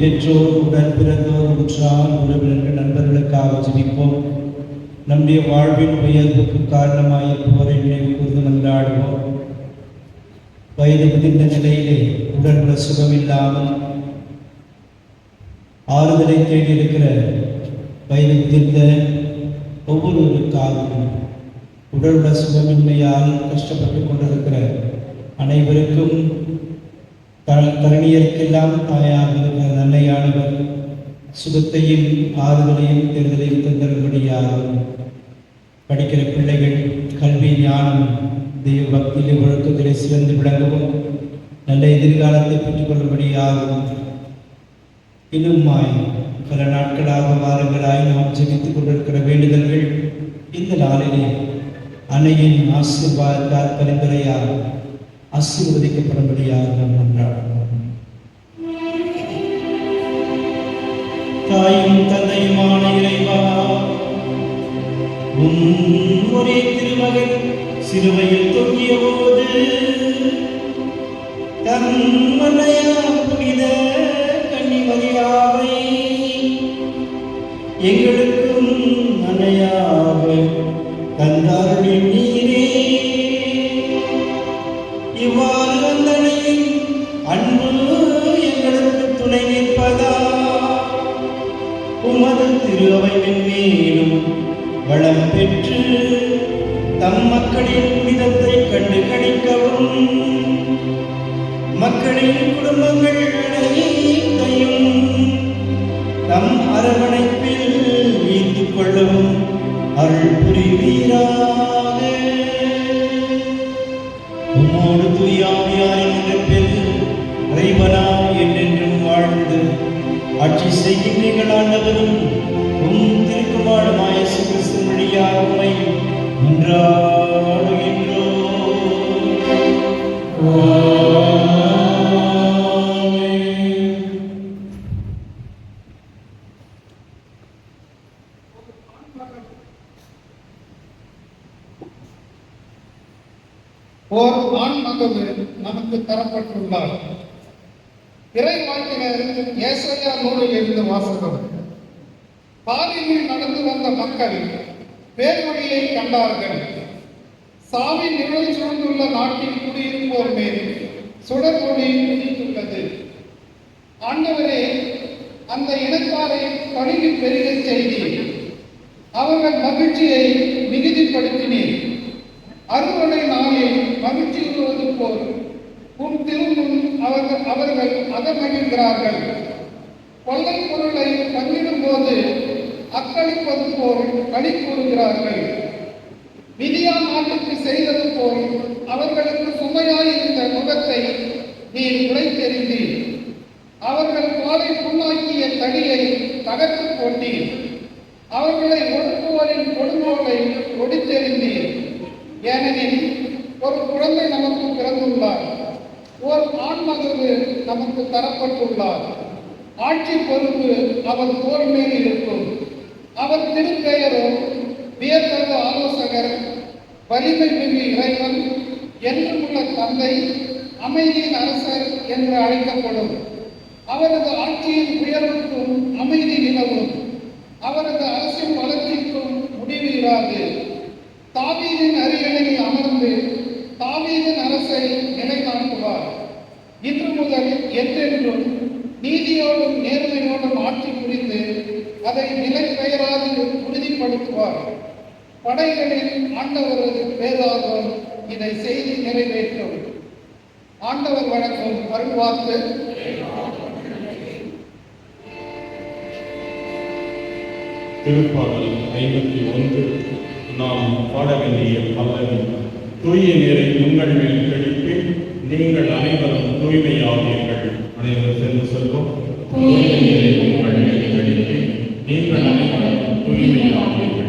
பெற்றோர், உடன் பிறந்தோர், உற்றார் உறவினர்கள், நண்பர்களுக்காக ஜெபிப்போம். நம்முடைய வாழ்வின் உயர்வுக்கு காரணமாயிருப்பவரை நினைவு கூர்ந்து மன்றாடுவோம். வயது முதிர்ந்த நிலையிலே உடல்நல சுகம் இல்லாமல் ஆறுதலை தேடியிருக்கிற வயது முதிர்ந்த ஒவ்வொருவருக்காகவும் உடல்நல சுகமின்மையால் கஷ்டப்பட்டு கொண்டிருக்கிற அனைவருக்கும் தரணியருக்கெல்லாம் தாயாக இருக்கிற நல்லையானவர் சுகத்தையும் ஆறுதலையும் தேர்தலையும் தந்தரும்படியாகும். படிக்கிற பிள்ளைகள் கல்வி ஞானம் தெய்வ பக்தியிலே ஒழுக்கத்திலே சிறந்து விளங்கவும் நல்ல எதிர்காலத்தை பெற்றுக்கொள்ளும்படியாகவும் இன்னுமாய் பல நாட்களாக வாரங்களாய் நாம் ஜெபித்துக் கொண்டிருக்கிற வேண்டுதல்கள் இந்த நாளிலே அன்னையின் ஆசீர்வாதத்தால் பரிந்துரையால் ஆசீர்வதிக்கப்படும்படியாக நாம் கொண்டாடுவோம். தாயும் தந்தையுமான இறைவா, உன் ஒரே திருமகன் சிலுவையில் தொங்கிய போது தம் மன்னையாம் புனித கன்னி மரியாவை எங்களுக்கும் அன்னையாக தந்தாருளின் நீரே. இவ்வாறு அந்தனையின் அன்பு எங்களுக்கு துணை நிற்பதா உமது திரு அவை மேலும் வளம் பெற்று தம் மக்களின் புனிதத்தை கண்டு கணிக்கவும் மக்களின் குடும்பங்கள் அனைத்தையும் தம் அரவணைப்பில் வைத்துக் கொள்ளவும் அருள் புரிவீராக. உம்மோடு தூயாவியாரின் நிரப்பில் இறைவனாய் என்றென்றும் வாழ்ந்து ஆட்சி செய்கின்றீர்கள் ஆண்டவரும் உம் திருக்குமாரமாய இயேசு கிறிஸ்து வழியாக உம்மை மன்றாடுகின்றோம். ஓர் ஆண் மகவு நமக்கு தரப்பட்டுள்ளார். இறைவாக்கினர் ஏசாயா நூலில் இருந்து வாசகம். பாதையில் நடந்து வந்த மக்கள் பேர்வழியை கண்டார்கள். சாவின் நிழல் சூழ்ந்துள்ள நாட்டில் குடியிருப்போர் மேல் சுடர்மொழி உதித்துள்ளது. ஆண்டவரே, அந்த இனத்தாரை பணிவு பெருகச் செய்தீர், அவர்கள் மகிழ்ச்சியை மிகுதிப்படுத்தினீர். அறுவடை நாளில் மகிழ்ச்சியுறுவது போல் உன் திருமுன் அவர்கள் அகமகிழ்கிறார்கள். கொள்ளை பொருளை பங்கிடும் போது அக்களிப்பது போல் களி கூறுகிறார்கள். மிதியா நாட்டுக்கு செய்தது போல் அவர்களுக்கு சுமையாயிருந்த முகத்தை நீர் உடைத்தெறிந்தீர். அவர்கள் காலை புண்ணாக்கிய தடியை தகர்த்து போட்டீர். அவர்களை ஒடுக்குவோரின் கொடுங்கோலை ஒடித்தெறிந்தீர். ஏனெனில் ஒரு குழந்தை நமக்கு பிறந்துள்ளார், ஓர் ஆண்மகவு நமக்கு தரப்பட்டுள்ளார். ஆட்சி பொறுப்பு அவர் தோள் மேல் இருக்கும். அவர் திருப்பெயரோ வியத்தகு ஆலோசகர், வலிமை மிகு இறைவன், என்றுமுள்ள தந்தை, அமைதியின் அரசர் என்று அழைக்கப்படும். அவரது ஆட்சியின் உயர்வுக்கும் அமைதி நிலவும். அவரது அரசின் வளர்ச்சிக்கும் முடிவு இராது. தாவீதின் அரியணையில் அமர்ந்து தாவீதின் அரசை நிலைநாட்டுவார். இன்று முதல் என்றென்றும் நீதியோடும் நேர்மையோடும் ஆட்சி புரிந்து அதை நிலை பெயராது உறுதிப்படுத்துவார். படைகளின் ஆண்டவரது பேராகும் இதை செய்தி நிறைவேற்றும். ஆண்டவர் வழங்கும் அருள்வாக்கு. திருப்பாடல் 51 நாம் பாட வேண்டிய பல்லவி. தூய நீரை உங்கள் மேல் தெளிப்பேன், நீங்கள் அனைவரும் தூய்மையாவீர்கள். அனைவரும் சேர்ந்து சொல்வோம். தூய நீரை உங்கள் மேல் தெளிப்பேன், நீங்கள் அனைவரும் தூய்மையாவீர்கள்.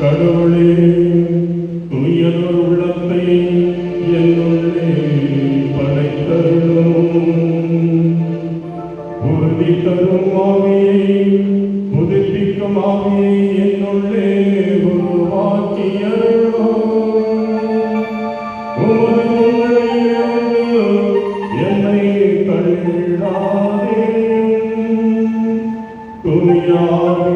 கடவுளே, தூயதொரு உள்ளத்தை என்னுள்ளே படைத்தருளும். உறுதி தரும் ஆவியை, புதுப்பிக்கும் ஆவியை என்னுள்ளே உருவாக்கியருளும். உமது முன்னிலையிலிருந்து என்னை தள்ளாதே. தூயாவே,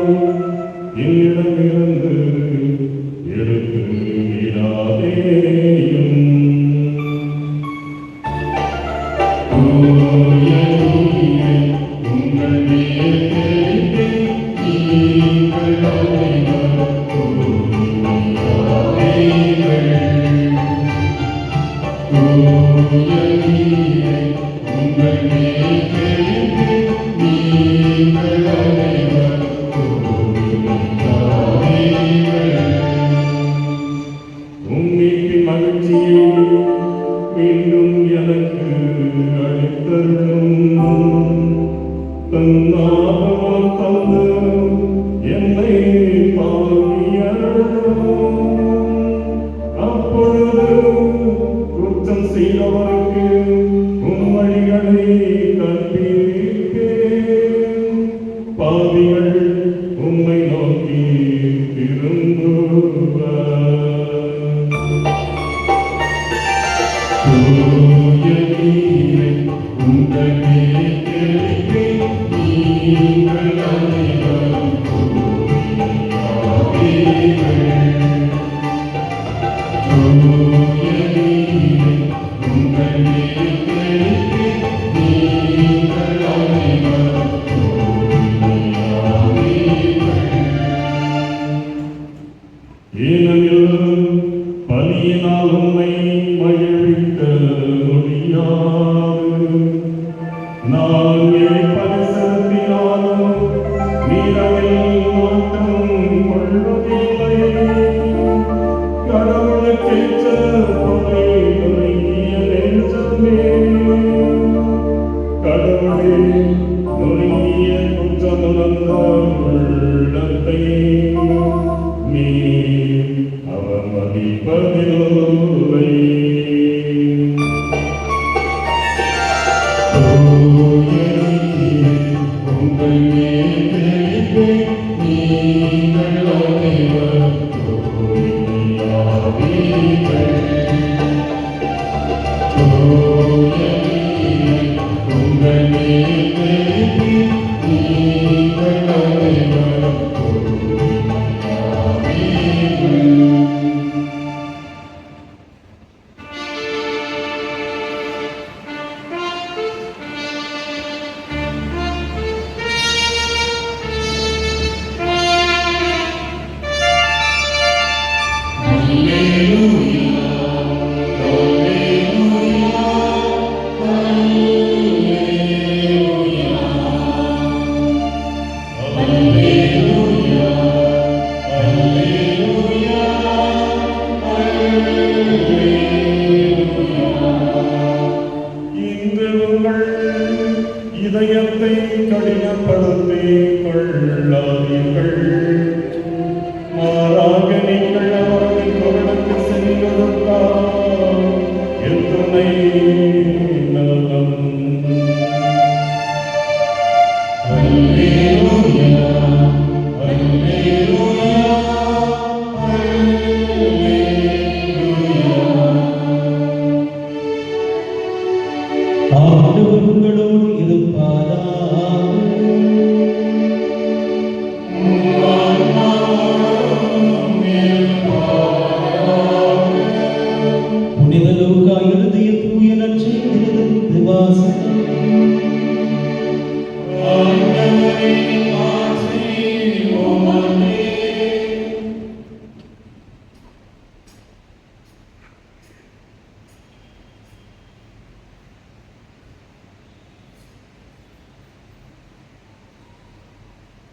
உம்மின் மகிழ்ச்சியை மீண்டும் எனக்கு அளித்தருளும். தன்னாபம் தந்து என்னை பாவியருளும். அப்பொழுது குற்றம் செய்தவருக்கு உம் வழிகளை கற்பிப்பேன். பாவிகள் உம்மை நோக்கி திரும்புவர். தூய நீரே, உங்கள் மேல் தெளிப்பேன். நீங்கள் அனைவரும் தூயவர்கள். தூய நீரே, உங்கள் மேல் தெளிப்பேன். நீங்கள் அனைவரும் தூயவர்கள். ஏனெனில் பலியினால் உம்மை மகிழ்விக்க முடியாது. நான் பரிசுத்தினாலும் நீரவில் மாற்றம் கொள்வதில்லை. கடவுளுக்கேற்ற பொறை நுழைய நெஞ்சமே. கடவுளே, நுழைய குற்றமுணர்ந்த உள்ளத்தை நீர் அவமதிப்பதில்லை. தூய நீரே, உங்கள் மேல் தெளிப்பேன். நீங்கள் அனைவரும் தூயவர்கள். தூய நீரே, உங்கள் மேல் தெளிப்பேன். நீங்கள் அனைவரும் தூயவர்கள். இன்று உங்கள் இதயத்தை கடினப்படுத்திக் கொள்ளாதீர்கள். மாறாக நீங்கள் அவரது குரலுக்கு சென்றெடுத்தால் எத்துணை நலம். அல்லேலூயா, அல்லேலூயா, அல்லேலூயா. ஆண்டவர் உங்களோடு இருப்பாராக. புனித லூக்கா எழுதிய தூய நற்செய்தியிலிருந்து வாசகம்.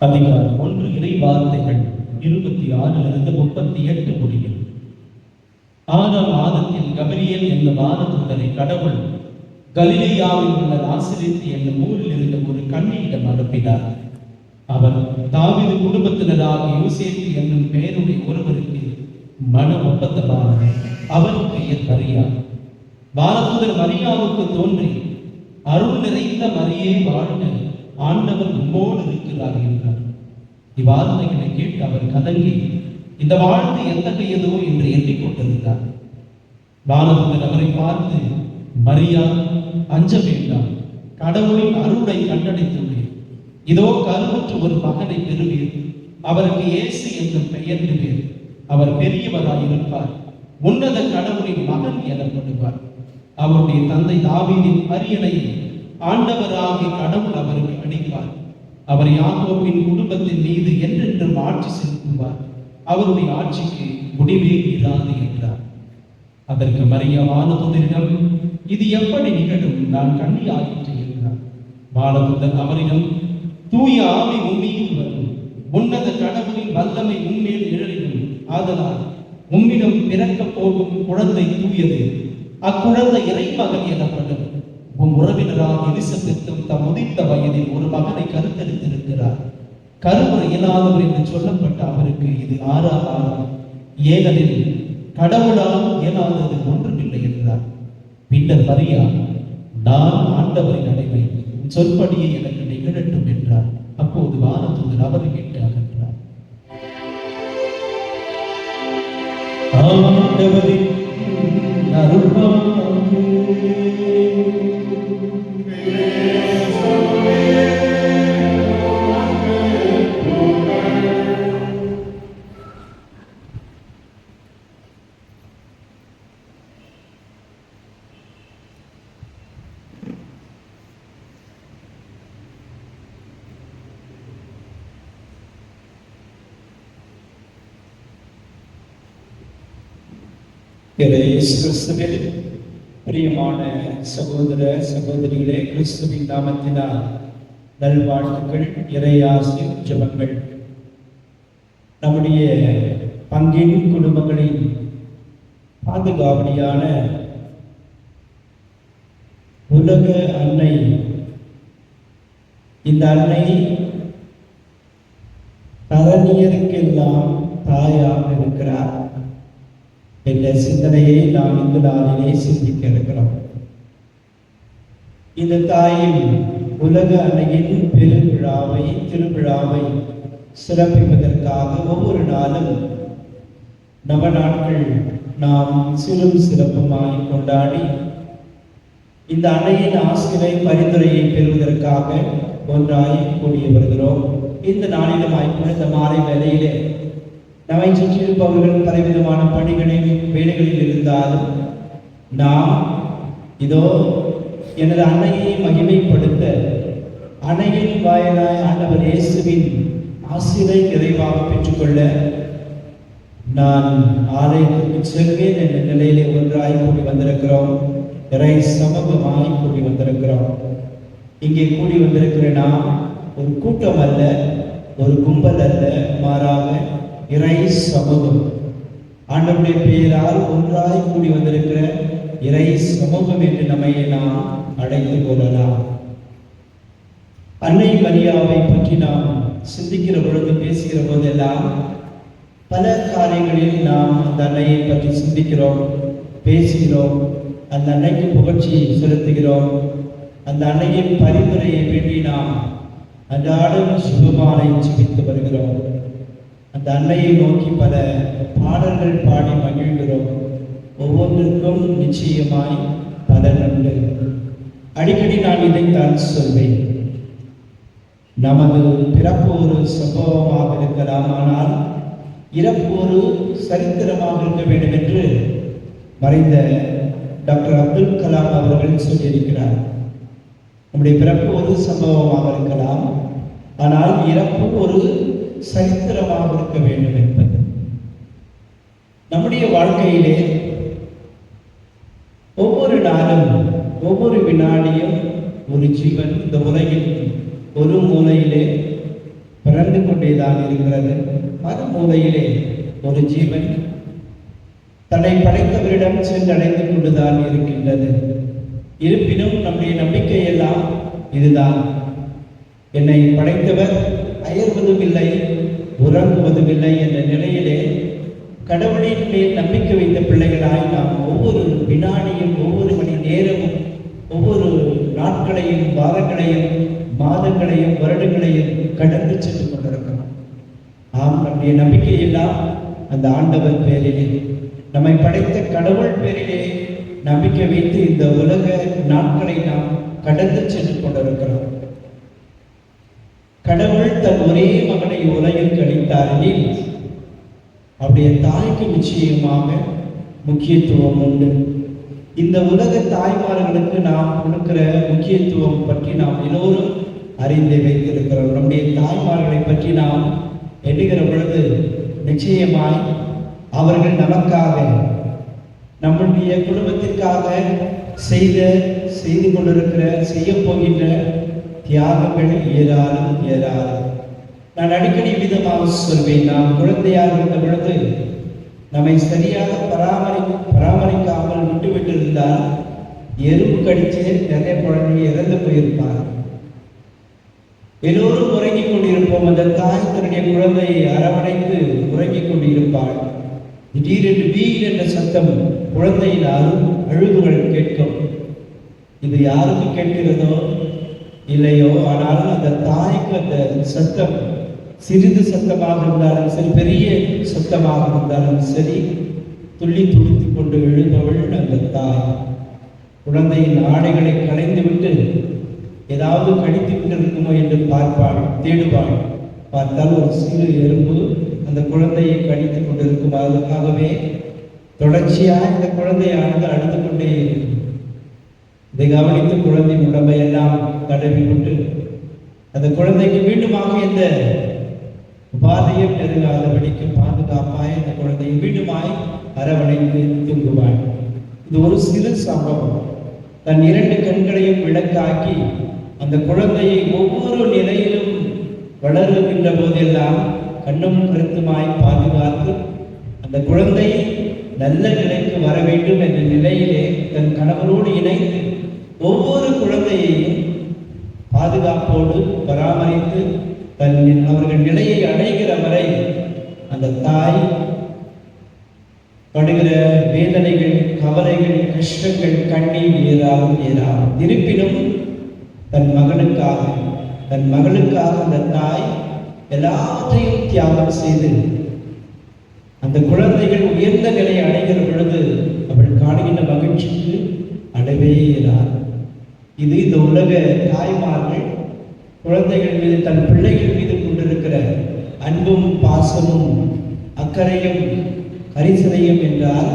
அதிகாரம் 1 இறை வார்த்தைகள் 26 38 முடியும். 6ஆம் மாதத்தில் கபிரியேல் என்னும் வானதூதரை கடவுள் கலிலேயாவில் உள்ள நாசரேத் என்னும் ஊரில் இருந்த ஒரு கன்னியிடம் அனுப்பினார். அவர் தாவீது குடும்பத்தினராக யோசேப்பு என்னும் பெயருடைய ஒருவருக்கு மன ஒப்பந்தமானார். அவர் பெயர் மரியா. வானதூதர் மரியாவுக்கு தோன்றி, அருள் நிறைந்த மரியே வாழ்க, ஆண்டவர் உம்மோடு இருக்கிறார் என்றார். இவ்வார்த்தைகளை கேட்டு அவர் கதங்கி இந்த வாழ்த்து எத்தகையதோ என்று எண்ணிக்கொண்டிருந்தார். வானதூதர் அவரை பார்த்து, மரியா, அஞ்ச வேண்டாம், கடவுளின் அருளை கண்டடைத்துள்ளேன். இதோ கருவுற்ற ஒரு மகனை பெறுவீர். அவருக்கு இயேசு என்னும் பெயரிடுவீர். அவர் பெரியவராயிருப்பார். உன்னத கடவுளின் மகன் எனப்படுவார். அவருடைய தந்தை தாவீதின் அரியணையை ஆண்டவராகிய கடவுள் அவருக்கு அளிப்பார். அவர் யாக்கோபின் குடும்பத்தின் மீது என்றென்றும் ஆட்சி செலுத்துவார். அவருடைய ஆட்சிக்கு முடிவே இராது என்றார். அதற்கு மரியா வானதூதரிடம், இது எப்படி நிகழும்? நான் கன்னியாயிற்று என்றார். வானதூதர் அவரிடம், தூய ஆவி உம்மீது வரும், உன்னத கடவுளின் வல்லமை உம்மேல் நிழலிடும். ஆதலால் உம்மிடம் பிறக்கப் போகும் குழந்தை தூயது, அக்குழந்தை இறைமகன் எனப்படும். உம் உறவினராக எலிசபெத்தும் தம் முதிர்ந்த வயதில் ஒரு மகனை கருத்தெடுத்திருக்கிறார். கருவுற இயலாதவர் என்று சொல்லப்பட்ட அவருக்கு இது 6ஆம் மாதம். ஏனெனில் கடவுளால் இயலாதது ஒன்றுமில்லை என்றார். பின்னர் மரியா, நான் ஆண்டவரின் அடிமை, உன் சொற்படியே எனக்கு நிகழட்டும் என்றார். அப்போது வானதூதர் அவரை விட்டு அகன்றார். ஆண்டவரின் அருள்வாக்கு. இயேசு கிறிஸ்துவில் பிரியமான சகோதர சகோதரிகளே, கிறிஸ்துவின் நாமத்தினால் நல்வாழ்த்துக்கள், இறையாசி, ஜெபங்கள். நம்முடைய பங்கின் குடும்பங்களின் பாதுகாவலியான உலக அன்னை, இந்த அன்னை தரணியருக்கெல்லாம் தாயாக இருக்கிறார் என்ற சிந்தனையை நாம் இந்த நாளிலே சிந்திக்க இருக்கிறோம். இந்த தாயின் உலக அன்னையின் பெருவிழாவை, திருவிழாவை சிறப்பிப்பதற்காக ஒவ்வொரு நாளும் நவநாட்கள் நாம் சிறும் சிறப்புமாய் கொண்டாடி இந்த அன்னையின் ஆசிரியை பரிந்துரையை பெறுவதற்காக ஒன்றாய் கூடி வருகிறோம். இந்த நாளிலும் இந்த மாலை வேளையிலே நம்மை சுற்றியிருப்பவர்கள் பலவிதமான பணிகளில் வேலைகளில் இருந்தாலும் நாம் இதோ எனது அன்னையை மகிமைப்படுத்த அன்னையின் வாயிலாய் ஆண்டவர் இயேசுவின் ஆசிரை நிறைவாக பெற்றுக்கொள்ள நான் ஆலயத்திற்கு செல்வேன் என்ற நிலையிலே ஒன்றாய் கூடி வந்திருக்கிறோம். இறை சமூகமாய் கூடி வந்திருக்கிறோம். இங்கே கூடி வந்திருக்கிற நாம் ஒரு கூட்டம் அல்ல, ஒரு கும்பல் அல்ல, மாறாக இறை சமூகம், ஆண்டவருடைய பெயரால் ஒன்றாய் கூடி வந்திருக்கிற இறை சமூகம் என்று நம்மை நாம் அழைத்துக் கொள்ளலாம். அன்னை மரியாவை பற்றி நாம் சிந்திக்கிற பொழுது, பேசுகிற போதெல்லாம் பல காரியங்களில் நாம் அந்த அன்னையை பற்றி சிந்திக்கிறோம், பேசுகிறோம், அந்த அன்னைக்கு புகழ்ச்சியை செலுத்துகிறோம். அந்த அன்னையின் பரிந்துரையை வேண்டி நாம் அன்றாடம் சுபமாலை ஜெபித்து வருகிறோம். அந்த அன்னையை நோக்கி பல பாடல்கள் பாடி மகிழ்கிறோம். ஒவ்வொன்றிற்கும் நிச்சயமாய் பலன் உண்டு. அடிக்கடி நான் இதைத்தான் சொல்வேன். நமது பிறப்பு ஒரு சம்பவமாக இருக்கலாம், ஆனால் இறப்பு ஒரு சரித்திரமாக இருக்க வேண்டும் என்று மறைந்த டாக்டர் அப்துல் கலாம் அவர்கள் சொல்லியிருக்கிறார். நம்முடைய பிறப்பு ஒரு சம்பவமாக இருக்கலாம், ஆனால் இறப்பு ஒரு சரித்திரமாக இருக்க வேண்டும் என்பது. நம்முடைய வாழ்க்கையிலே ஒவ்வொரு நாளும், ஒவ்வொரு வினாடியும் ஒரு ஜீவன் இந்த உலகில் ஒரு மூலையிலே பிறந்து கொண்டேதான் இருக்கிறது. மறு மூலையிலே ஒரு ஜீவன் தன்னை படைத்தவரிடம் சென்றடைந்து கொண்டுதான் இருக்கின்றது. இருப்பினும் நம்முடைய நம்பிக்கை எல்லாம் இதுதான்: என்னை படைத்தவர் அயர்வதும் இல்லை, உறங்குவதும் இல்லை என்ற நிலையிலே கடவுளின் மேல் நம்பிக்கை வைத்த பிள்ளைகளாய் நாம் ஒவ்வொரு வினாடியும், ஒவ்வொரு மணி நேரமும், ஒவ்வொரு நாட்களையும், வாரங்களையும், மாதங்களையும், வருடங்களையும் கடந்து சென்று கொண்டிருக்கிறோம். ஆம், நம்முடைய நம்பிக்கை எல்லாம் அந்த ஆண்டவர் பேரிலே, நம்மை படைத்த கடவுள் பேரிலே நம்பிக்கை வைத்து இந்த உலக நாட்களை நாம் கடந்து சென்று கொண்டிருக்கிறோம். கடவுள் தன் ஒரே மகனை உலகிற்கு அளித்தாரில் அவருடைய தாய்க்கு நிச்சயமாக முக்கியத்துவம் உண்டு. இந்த உலக தாய்மார்களுக்கு நாம் கொடுக்கிற முக்கியத்துவம் பற்றி நாம் எல்லோரும் அறிந்து வைத்திருக்கிறோம். நம்முடைய தாய்மார்களை பற்றி நாம் எண்ணுகிற பொழுது நிச்சயமாய் அவர்கள் நமக்காக, நம்முடைய குடும்பத்திற்காக செய்து கொண்டிருக்கிற, செய்ய போகின்ற தியாகங்கள் ஏராளம் ஏராளம். நான் அடிக்கடி விதமாக சொல்வேன், நாம் குழந்தையாக இருந்த பொழுது நம்மை சரியாக பராமரிக்காமல் விட்டுவிட்டு இருந்தால் எறும்பு கடிச்சு நிறைய குழந்தைங்க இறந்து போயிருப்பார். எல்லோரும் உறங்கிக் கொண்டிருப்போம். அந்த தாய் தன்னுடைய குழந்தையை அரவணைத்து உறங்கிக் கொண்டிருப்பாள். திடீரென்று வீர் என்ற சத்தம் குழந்தையின் அழுகுகள் கேட்கும். இது யாருக்கு கேட்கிறதோ இல்லையோ, ஆனால் அந்த தாய்க்கு அந்த சத்தம் சிறிது சத்தமாக இருந்தாலும் சரி, பெரிய சத்தமாக இருந்தாலும் சரி, துள்ளி துடித்து கொண்டு எழுந்தவள் அந்த தாய். குழந்தையின் ஆடைகளை களைந்து விட்டு ஏதாவது கடித்து விட்டு இருக்குமோ என்று பார்ப்பாள், தேடுவாள். பார்த்தால் ஒரு சிறு எறும்பு அந்த குழந்தையை கடித்து கொண்டிருக்கும். அதுக்காகவே தொடர்ச்சியாக இந்த குழந்தையானது அழுது கொண்டே இருக்கும். இதை கவனித்து குழந்தை உடம்பை எல்லாம் தடவி விட்டு அந்த குழந்தைக்கு மீண்டுமாக எந்த உபாதையும் நெருங்காதபடிக்கு பாதுகாப்பாய் அந்த குழந்தையை மீண்டுமாய் அரவணைத்து தூங்குவாள். இது ஒரு சிறு சம்பவம். தன் 2 கண்களையும் விளக்காக்கி அந்த குழந்தையை ஒவ்வொரு நிலையிலும் வளருகின்ற போதெல்லாம் கண்ணும் கருத்துமாய் பாதுகாத்து அந்த குழந்தை நல்ல நிலைக்கு வர வேண்டும் என்ற நிலையிலே தன் கணவரோடு இணைந்து ஒவ்வொரு குழந்தையையும் பாதுகாப்போடு பராமரித்து அவர்கள் நிலையை அடைகிற வரை அந்த தாய் படுகிற வேதனைகள், கவலைகள், கஷ்டங்கள், கண்ணீர் ஏறாலும். இருப்பினும் தன் மகளுக்காக அந்த தாய் எல்லாத்தையும் தியாகம் செய்து அந்த குழந்தைகள் உயர்ந்த நிலையை அடைகிற பொழுது அவள் காணுகின்ற மகிழ்ச்சிக்கு அளவே இராது. இது இந்த உலக தாய்மார்கள் குழந்தைகள் மீது, தன் பிள்ளைகள் மீது கொண்டிருக்கிற அன்பும் பாசமும் அக்கறையும் கரிசனையும் என்றால்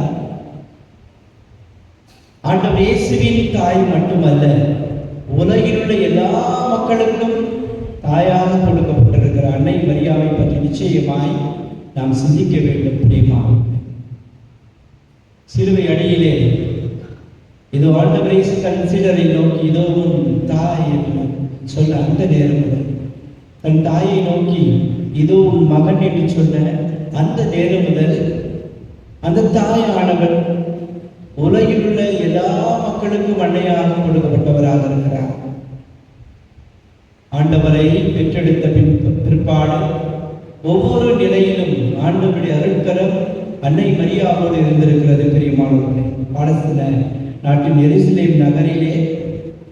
ஆண்டவர் இயேசுவின் தாய் மட்டுமல்ல, உலகில் உள்ள எல்லா மக்களுக்கும் தாயாக கொடுக்கப்பட்டிருக்கிற அன்னை மரியாவை பற்றி நிச்சயமாய் நாம் சிந்திக்க வேண்டும். முடியுமா? சிலுவை அடியிலே இதோ ஆண்டவர் இயேசு தன் சீடரை நோக்கி இதோ உன் தாய் என்று சொல்ல அந்த நேரம் முதல், தன் தாயை நோக்கி இதோ உன் மகன் என்று சொன்ன அந்த நேரம் முதல் அந்த தாயானவர் உலகில் உள்ள எல்லா மக்களுக்கும் அன்னையாக கொடுக்கப்பட்டவராக இருக்கிறார். ஆண்டவரை பெற்றெடுத்த பிற்பாடு ஒவ்வொரு நிலையிலும் ஆண்டவருடைய அருட்கரம் அன்னை மரியாவோடு இருந்திருக்கிறது. பிரியமானவர்களே, பாலஸ்தீன நாட்டின் எருசலேம் நகரிலே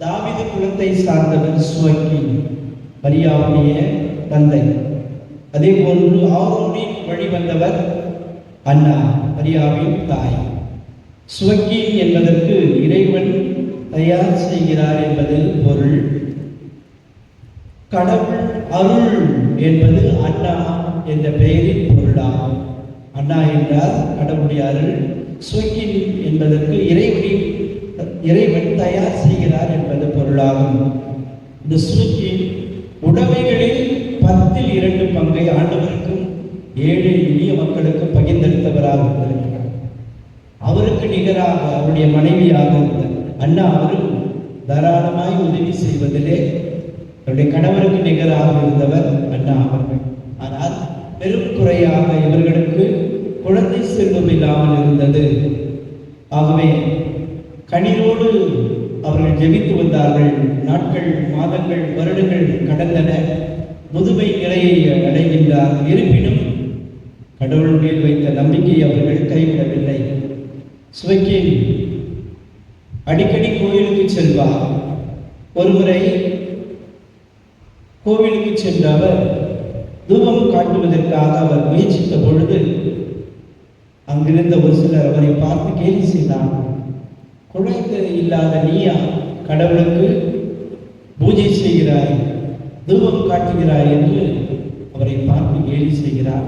தாவீது குலத்தை சார்ந்தவர் சுவக்கி, மரியாவுடைய தந்தை. அதே போன்று ஆரோனின் வழி வந்தவர் அன்னா, மரியாவின் தாய். சுவக்கி என்பதற்கு இறைவன் தயார் செய்கிறார் என்பது பொருள். கடவுள் அருள் என்பது அண்ணா என்ற பெயரின் பொருளாகும். அண்ணா என்றால் கடவுளுடைய அருள், சுவக்கின் என்பதற்கு இறைவன் தயார் செய்கிறார் என்பது பொருளாகும். இந்த சுவக்கின் உடைமைகளில் 10 பங்கை ஆண்டவருக்கும் 7 எளிய மக்களுக்கும் பகிர்ந்தளித்தவராக இருந்திருக்கிறார். அவருக்கு நிகராக அவருடைய மனைவியாக இருந்த அண்ணா அவரும் தாராளமாய் உதவி செய்வதிலே அவருடைய கணவருக்கு நிகராக இருந்தவர் அண்ணா அவர்கள். ஆனால் பெரும் குறையாக இவர்களுக்கு குழந்தை செல்வம் இல்லாமல் இருந்தது. ஆகவே கண்ணீரோடு அவர்கள் ஜெபித்து வந்தார்கள். நாட்கள், மாதங்கள், வருடங்கள் கடந்தன. முதுமை நிலையை அடைகின்றார். இருப்பினும் கடவுள் மேல் வைத்த நம்பிக்கை அவர்கள் கைவிடவில்லை. சுவக்கி அடிக்கடி கோயிலுக்கு செல்வார். ஒருமுறை கோவிலுக்கு சென்ற அவர் தூபம் காட்டுவதற்காக அவர் முயற்சித்த பொழுது அங்கிருந்த ஒரு சிலர் அவரை பார்த்து கேலி செய்தார். குழந்தை இல்லாத நீயா கடவுளுக்கு பூஜை செய்கிறாய், தூபம் காட்டுகிறாய் என்று அவரை பார்த்து கேலி செய்கிறார்.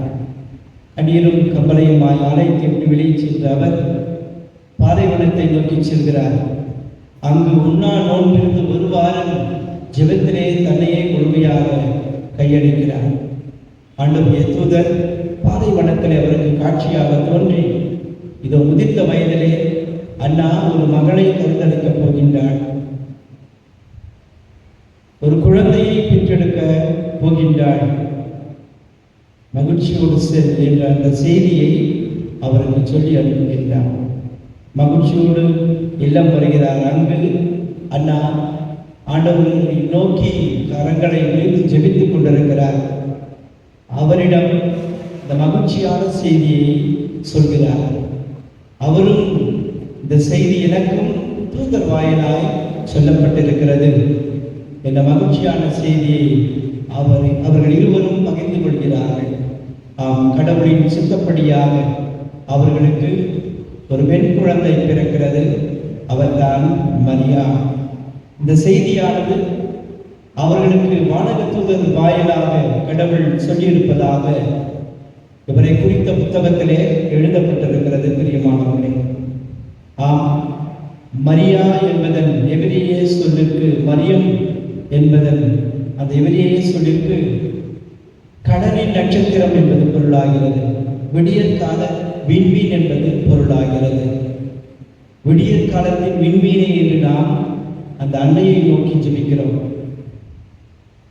கண்ணீரும் கம்பளையுமாய் ஆலயத்தை விட்டு வெளியே சென்ற அவர் பாலைவனத்தை நோக்கி செல்கிறார். அங்கு உண்ணா நோன்பிருந்து ஒரு வாரம் ஜெபத்திலே தன்னையே முழுமையாக கையளிக்கிறார். ஆண்டவருடைய தூதர் பாலைவனத்திலே அவருக்கு காட்சியாக தோன்றி, இதோ முதிர்ந்த வயதிலே அண்ணா ஒரு மகளை தேர்ந்தெடுக்கப் போகின்றாள், ஒரு குழந்தையை பெற்றெடுக்க போகின்றாள், மகிழ்ச்சியோடு செல் என்ற அந்த செய்தியை அவருக்கு சொல்லி அனுப்புகின்றார். மகிழ்ச்சியோடு இல்லம் வருகிறார். அங்கு அண்ணா ஆண்டவரை நோக்கி கரங்களை விரித்து ஜெபித்துக் கொண்டிருக்கிறார். அவரிடம் இந்த மகிழ்ச்சியான செய்தியை சொல்கிறார். அவரும் இந்த செய்தி எனக்கும் தூதர் வாயிலாய் சொல்லப்பட்டிருக்கிறது என்ற மகிழ்ச்சியான செய்தியை அவர்கள் இருவரும் பகிர்ந்து கொள்கிறார்கள். கடவுளின் சித்தப்படியாக அவர்களுக்கு ஒரு பெண் குழந்தை பிறக்கிறது. அவர்தான் மரியா. இந்த செய்தியானது அவர்களுக்கு வானக தூதர் வாயிலாக கடவுள் சொல்லியிருப்பதாக இவரை குறித்த புத்தகத்திலே எழுதப்பட்டிருக்கிறது. பிரியமானவர்களே, ஆம், மரியா என்பதன் எபிரேய சொல்லுக்கு, மரியம் என்பதன் அந்த எபிரேய சொல்லிற்கு கடலின் நட்சத்திரம் என்பது பொருளாகிறது. விடியற் கால விண்மீன் என்பது பொருளாகிறது. விடியற் காலத்தின் விண்மீனை என்று நாம் அந்த அன்னையை நோக்கி ஜெபிக்கிறோம்.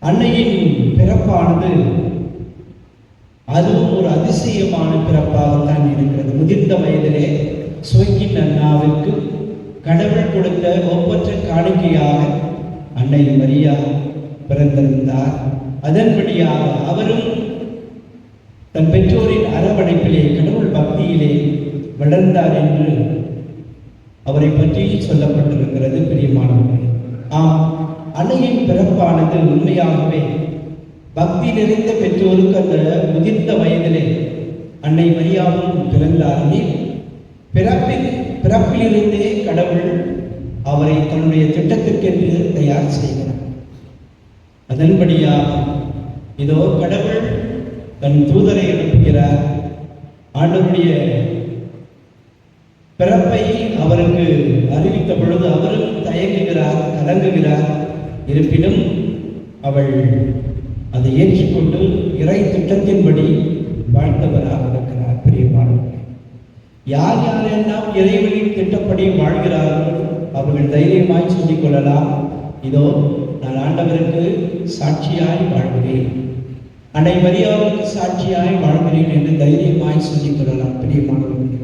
அன்னையின் பிறப்பானது அதுவும் ஒரு அதிசயமான பிறப்பாகத்தான் இருக்கிறது. முதிர்ந்த வயதிலே சுவைக்கின் அண்ணாவிற்கு கடவுள் கொடுத்த ஒப்பற்ற காணிக்கையாக அன்னை மரியா பிறந்திருந்தார். அதன்படியாக அவரும் தன் பெற்றோரின் அரவணைப்பிலே கடவுள் பக்தியிலே வளர்ந்தார் என்று அவரை பற்றி சொல்லப்பட்டிருக்கிறது. பிரியமானவர்களே, ஆம், அன்னையின் பிறப்பானது உண்மையாகவே பக்தி நிறைந்த பெற்றோருக்கு அந்த முதிர்ந்த வயதிலே அன்னை மரியாவும் பிறந்தார். பிறப்பிலிருந்தே கடவுள் அவரை தன்னுடைய திட்டத்திற்கென்று தயார் செய்கிறார். அதன்படியாக இதோ கடவுள் தன் தூதரை அனுப்புகிறார். ஆண்டவருடைய பிறப்பை அவருக்கு அறிவித்த பொழுது அவரும் தயங்குகிறார், கலங்குகிறார். இருப்பினும் அவள் அதை ஏற்றுக்கொண்டு இறை திட்டத்தின்படி வாழ்ந்தவராக இருக்கிறார். பிரியமானவர்களே, யார் யாரெல்லாம் இறைவனின் திட்டப்படி வாழ்கிறார்கள் அவர்கள் தைரியமாய் சொல்லிக் கொள்ளலாம், இதோ நான் ஆண்டவருக்கு சாட்சியாய் வாழ்கிறேன், அன்னை மரியாவுக்கு சாட்சியாய் வாழ்கிறேன் என்று தைரியமாய் சொல்லிக் கொள்ளலாம். பிரியமானவர்களே,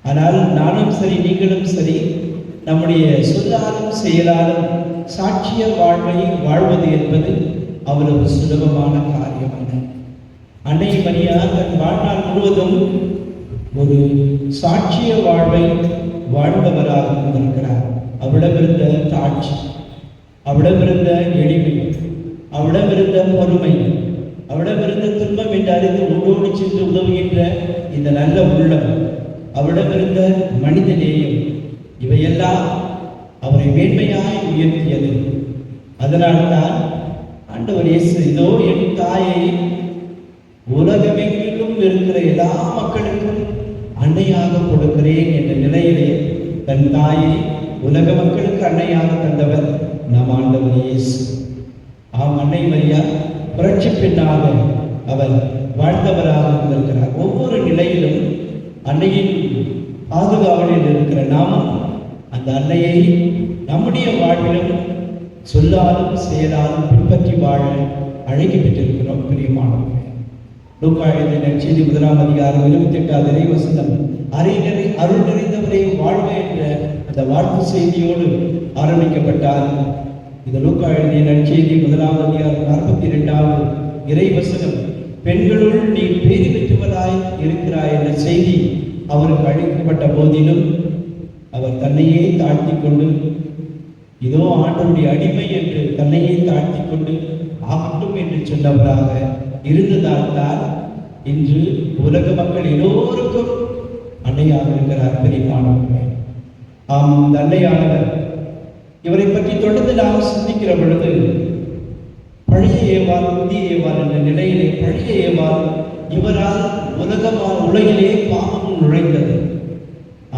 ஆனால் நானும் சரி, நீங்களும் சரி, நம்முடைய சொல்லாலும் செயலாலும் சாட்சிய வாழ்வை வாழ்வது என்பது அவ்வளவு சுலபமான காரியம் அல்ல. அன்னை மரியா தன் வாழ்நாள் முழுவதும் ஒரு சாட்சிய வாழ்வை வாழ்ந்தவராக இருந்திருக்கிறார். அவளிடமிருந்த தாட்சி, அவளிடமிருந்த எளிமை, அவளிடமிருந்த பொறுமை, அவளிடமிருந்த துன்பம் என்று அறிந்து உன்னோடு சென்று உதவுகின்ற இந்த நல்ல உள்ளம், அவளிடமிருந்த மனித நேயம், இவையெல்லாம் அவரை மேன்மையாய் உயர்த்தியது. அதனால்தான் ஆண்டவர் இயேசு, இதோ என் தாயை உலகமெங்கிலும் இருக்கிற எல்லா மக்களுக்கும் அன்னையாக கொடுக்கிறேன் என்ற நிலையிலே தன் தாயை உலக மக்களுக்கு அன்னையாக தந்தவர் நம் ஆண்டவர் இயேசு. ஆம், அன்னை மரியா புரட்சி பெண்ணாக அவர் வாழ்ந்தவராக இருந்திருக்கிறார். ஒவ்வொரு நிலையிலும் அன்னையின் பாதுகாவலில் இருக்கிற நாமும் அந்த அன்னையை நம்முடைய வாழ்விலும் சொல்லாலும் செயலாலும் பின்பற்றி வாழ அழைக்க பெற்றிருக்கிறோம். பிரியமானவர்களே, லூக்கா எழுதிய நற்செய்தி 1ஆம் அதிகாரம் 28வது இறைவசனம், அருள் நிறைந்தவரை வாழ்க என்ற அந்த வாழ்த்து செய்தியோடு ஆரம்பிக்கப்பட்டார். இந்த லூக்கா எழுதிய நற்செய்தி 1ஆம் அதிகாரம் 42வது இறைவசனம், பெண்களுள் நீ பேறு பெற்றவராய் இருக்கிறாய் என்ற செய்தி அவருக்கு அளிக்கப்பட்ட போதிலும் அவர் தன்னையே தாழ்த்தி கொண்டு, இதோ ஆண்டவருடைய அடிமை என்று தன்னையே தாழ்த்தி கொண்டு ஆகட்டும் என்று சொன்னவராக இருந்ததால் தான் இன்று உலக மக்கள் எல்லோருக்கும் அன்னையாக இருக்கிறார். பிரியமானவர்களே, ஆம், இந்த அன்னையானவர் இவரை பற்றி தொடர்ந்து நாம் சிந்திக்கிற பொழுது பழைய ஏவாள் புதிய ஏவாள் என்ற நிலையிலே, பழைய ஏவாள் இவரால் உலகிலே பாவம் நுழைந்தது.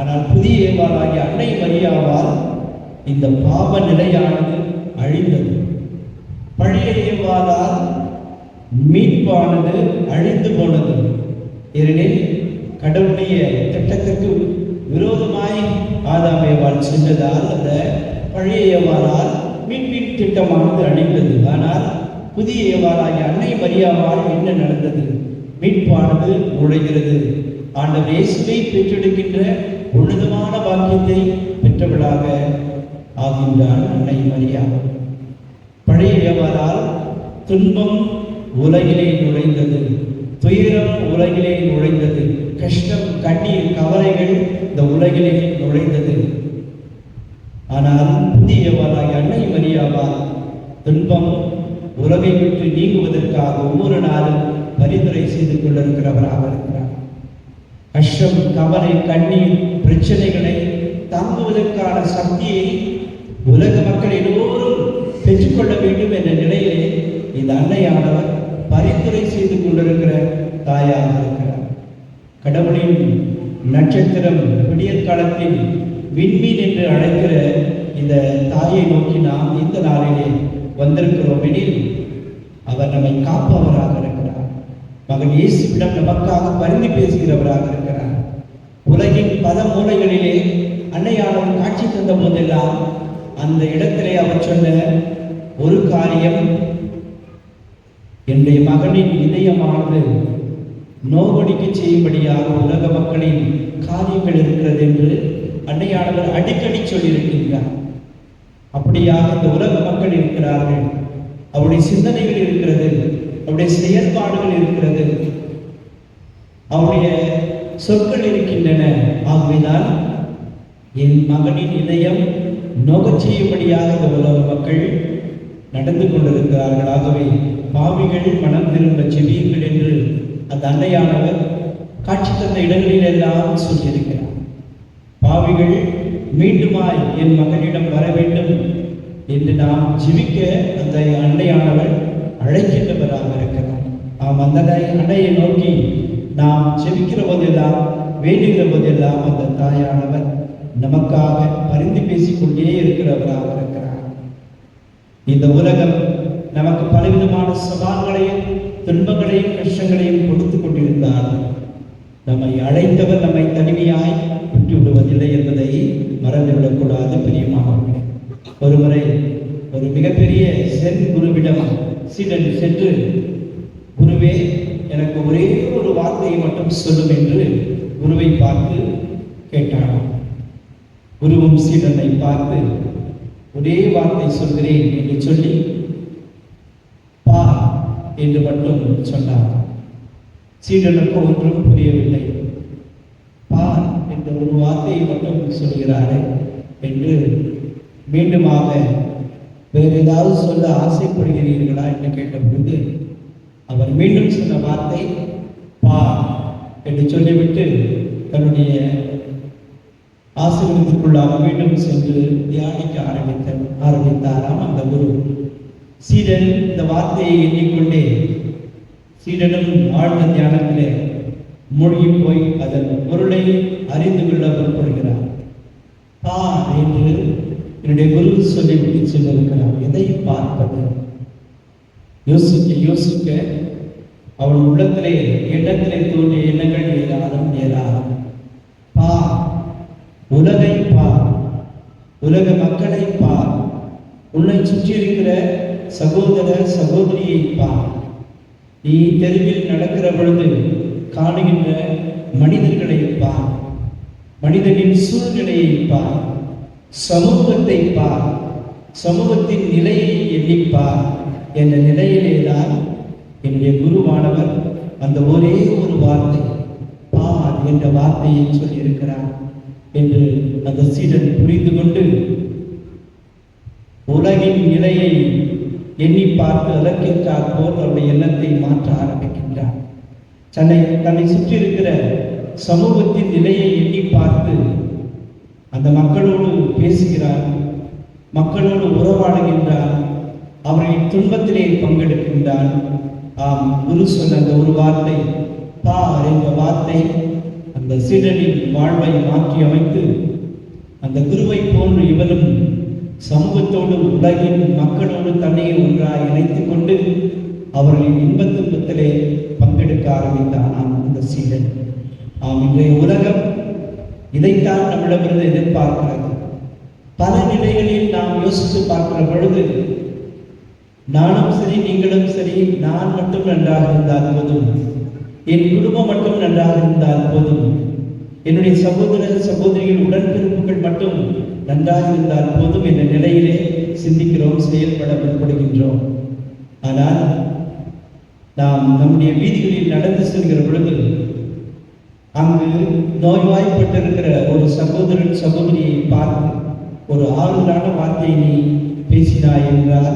ஆனால் புதிய ஏவாளாகிய அன்னை மரியாவால் இந்த பாவ நிலையானது அழிந்தது. பழைய ஏவாளால் மீட்பானது அழிந்து போனது. ஏனெனில் கடவுளுடைய திட்டத்திற்கு விரோதமாய் ஆதாம் ஏவாள் சென்றதால் அந்த பழைய ஏவாளால் மீட்பின் திட்டமானது அழிந்தது. ஆனால் புதிய ஏவாளாகிய அன்னை மரியாவால் என்ன நடந்தது? மீட்பானது நுழைகிறது. ஆண்டவர் இயேசுவை பெற்றெடுக்கின்ற உன்னதமான பாக்கியத்தை பெற்றவளாக ஆகின்றாள் அன்னை மரியா. பழைய ஏவாளால் துன்பம் உலகிலே நுழைந்தது, துயரம் உலகிலே நுழைந்தது, கஷ்டம், கண்ணீர், கவலைகள் இந்த உலகிலே நுழைந்தது. ஆனால் புதிய ஏவாளாகிய அன்னை மரியாவால் துன்பம் உலகை விட்டு நீங்குவதற்காக ஒவ்வொரு நாளும் பரிந்துரை செய்து கொண்டிருக்கிறவராக இருக்கிறார். கஷ்டம், கவலை, கண்ணீர், பிரச்சனைகளை தாங்குவதற்கான சக்தியை உலக மக்கள் எல்லோரும் பெற்றுக்கொள்ள வேண்டும் என்ற நிலையிலே இந்த அன்னையானவர் பரிந்துரை செய்து கொண்டிருக்கிற தாயாக இருக்கிறார். கடவுளின் நட்சத்திரம் விடியற் காலத்தில் விண்மீன் என்று அழைக்கிற இந்த தாயை நோக்கி நாம் இந்த நாளிலே வந்திருக்கிறோம் எனில் அவர் நம்மை காப்பவராக இருக்கிறார். மகன் இயேசுவிடம் நமக்காக பரிந்து பேசுகிறவராக இருக்கிறார். உலகின் பல மூலைகளிலே அன்னையானவர் காட்சி தந்த போதெல்லாம் அந்த இடத்திலே அவர் சொன்ன ஒரு காரியம், என்னுடைய மகனின் இதயமானது நோவடிக்க செய்யும்படியாக உலக மக்களின் காரியங்கள் இருக்கிறது என்று அன்னையானவர் அடிக்கடி சொல்லியிருக்கின்றார். அப்படியாக இந்த உலக மக்கள் இருக்கிறார்கள், அவருடைய சிந்தனைகள் இருக்கிறது, அவருடைய செயல்பாடுகள் இருக்கிறது, அவருடைய சொற்கள் இருக்கின்றன. ஆகவேதான் என் மகனின் இதயம் நோகச் செய்யும்படியாக இந்த உலக மக்கள் நடந்து கொண்டிருக்கிறார்கள். ஆகவே பாவிகள் மனம் திரும்ப செவியுங்கள் என்று அந்த அன்னையானவர் காட்சி தந்த இடங்களில் எல்லாம் சொல்லியிருக்கிறார். பாவிகள் மீண்டுமாய் என் மகனிடம் வர வேண்டும் என்று நாம் ஜெபிக்க அந்த அன்னையானவர் அழைக்கின்றவராக இருக்கிறார். அந்த அன்னையை நோக்கி நாம் ஜெபிக்கிற போதெல்லாம், வேண்டுகிற போதெல்லாம் அந்த தாயானவர் நமக்காக பரிந்து பேசிக்கொண்டே இருக்கிறவராக இருக்கிறார். இந்த உலகம் நமக்கு பலவிதமான சவால்களையும் துன்பங்களையும் கஷ்டங்களையும் கொடுத்து கொண்டிருந்தார். நம்மை அழைத்தவர் நம்மை தனிமையாய் விட்டு விடுவதில்லை என்பதை மறந்துவிடக்கூடாது. பிரியமானவர்களே, ஒருமுறை ஒரு மிகப்பெரிய சென் குருவிடம் சீடன் சென்று, குருவே, எனக்கு ஒரே ஒரு வார்த்தையை மட்டும் சொல்லும் என்று குருவை பார்த்து கேட்டான். குருவும் சீடனை பார்த்து ஒரே வார்த்தை சொல்கிறேன் என்று சொல்லி பா என்று மட்டும் சொன்னார். சீடனுக்கு ஒன்றும் புரியவில்லை. பார் என்ற ஒரு வார்த்தையை மட்டும் சொல்கிறாரே என்று மீண்டுமாக வேறு ஏதாவது சொல்ல ஆசைப்படுகிறீர்களா என்று கேட்டபொழுது அவர் மீண்டும் சொன்ன வார்த்தை பார் என்று சொல்லிவிட்டு தன்னுடைய ஆசீர்வாதத்திற்குள்ளாக மீண்டும் சென்று தியானிக்க ஆரம்பித்தாராம் அந்த குரு. சீடன் இந்த வார்த்தையை எண்ணிக்கொண்டே, சீடனும் ஆழ்ந்த தியானத்திலே மூழ்கி போய் அதன் பொருளை அறிந்து கொள்ள புறப்படுகிறார். பார் என்று என்னுடைய குரு சொல்லிவிட்டு சொல்லியிருக்கிறார். எதை பார்ப்பது? யோசிக்க யோசிக்க அவள் உள்ளத்திலே எண்ணத்திலே தோன்றிய எண்ணங்கள் ஏராளம் ஏராளம். பார், உலகை பார், உலக மக்களை பார், உன்னை சுற்றி இருக்கிற சகோதர சகோதரியை பார், நீ தெருவில் நடக்கிற பொழுது காணுகின்ற மனிதர்களை பார், மனிதனின் சூழ்நிலையை பார், சமூகத்தை பார், சமூகத்தின் நிலையை எண்ணிப்பார் என்ற நிலையிலேதான் என்னுடைய குருவானவர் அந்த ஒரே ஒரு வார்த்தை பார் என்ற வார்த்தையை சொல்லியிருக்கிறார் என்று அந்த சீடன் புரிந்து கொண்டு உலகின் நிலையை எண்ணி பார்த்து அதற்கேற்றாற் போல் அவருடைய எண்ணத்தை மாற்ற ஆரம்பிக்கின்றார். தன்னை சுற்றி இருக்கிற சமூகத்தின் நிலையை எண்ணி பார்த்து அந்த மக்களோடு பேசுகிறார், மக்களோடு உறவாடுகின்றார், அவர்களின் துன்பத்திலே பங்கெடுக்கின்றார். குரு சொன்ன அந்த ஒரு வார்த்தை பார் என்ற வார்த்தை அந்த அந்த சீடனின் வாழ்வை மாற்றி அமைத்து அந்த குருவை போன்று இவனும் சமூகத்தோடு உலகின் மக்களோடு தன்னை ஒன்றாய் இணைத்துக் கொண்டு அவர்களின் இன்பத் துன்பத்திலே பங்கெடுக்க ஆரம்பித்தான் அந்த சீடன். இன்றைய உலகம் இதைத்தான் நம்மிடமிருந்து எதிர்பார்க்கிறது. பல நிலைகளில் நாம் யோசித்து பார்க்கிற பொழுது, நானும் சரி நீங்களும் சரி, நான் மட்டும் நன்றாக இருந்தால் போதும், என் குடும்பம் மட்டும் நன்றாக இருந்தால் போதும், என்னுடைய சகோதர சகோதரிகள் உடன்பிறப்புகள் மட்டும் நன்றாக இருந்தால் போதும் என்ற நிலையிலே சிந்திக்கிறோம், செயல்பட முற்படுகின்றோம். ஆனால் நாம் நம்முடைய வீதிகளில் நடந்து செல்கிற பொழுது அங்கு நோய்வாய்ப்பட்டிருக்கிற ஒரு சகோதரன் சகோதரியை பார்த்து ஒரு ஆறுதலான வார்த்தையை நீ பேசினாய் என்றால்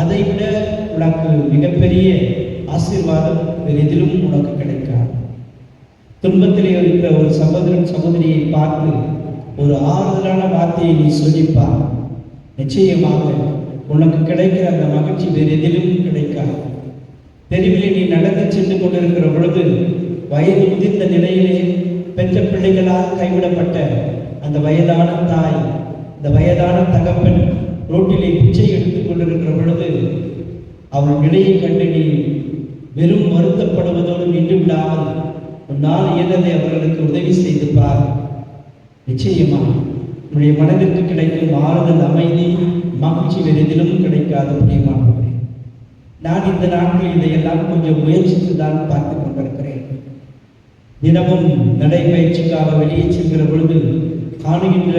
அதைவிட உனக்கு மிகப்பெரிய ஆசீர்வாதம் வேறு எதிலும் உனக்கு கிடைக்காது. துன்பத்திலே இருக்கிற ஒரு சகோதரன் சகோதரியை பார்த்து ஒரு ஆறுதலான வார்த்தையை நீ சொல்லிப்பார், நிச்சயமாக உனக்கு கிடைக்கிற அந்த மகிழ்ச்சி வேறு எதிலும் கிடைக்காது. தெருவிலே நீ நடந்து சென்று கொண்டிருக்கிற பொழுது வயது முதிர்ந்த நிலையிலே பெற்ற பிள்ளைகளால் கைவிடப்பட்ட அந்த வயதான தாய், இந்த வயதான தகப்பன் ரோட்டிலே பிச்சை எடுத்துக் கொண்டிருக்கிற பொழுது அவள் நிலையை கண்டு நீ வெறும் வருத்தப்படுவதோடு நின்று விடாமல் உன்னால் இயன்றதை அவர்களுக்கு உதவி செய்து பார். நிச்சயமாக உன்னுடைய மனதிற்கு கிடைக்கும் ஆறுதல், அமைதி, மகிழ்ச்சி வேறு எதிலும் கிடைக்காது. பிரியமானவர்களே, நான் இந்த நாட்களில் இதையெல்லாம் கொஞ்சம் முயற்சித்து தான் பார்த்து கொண்டிருக்கிறேன். தினமும் நடைபயிற்சிக்காக வெளியே செல்கிற பொழுது காணுகின்ற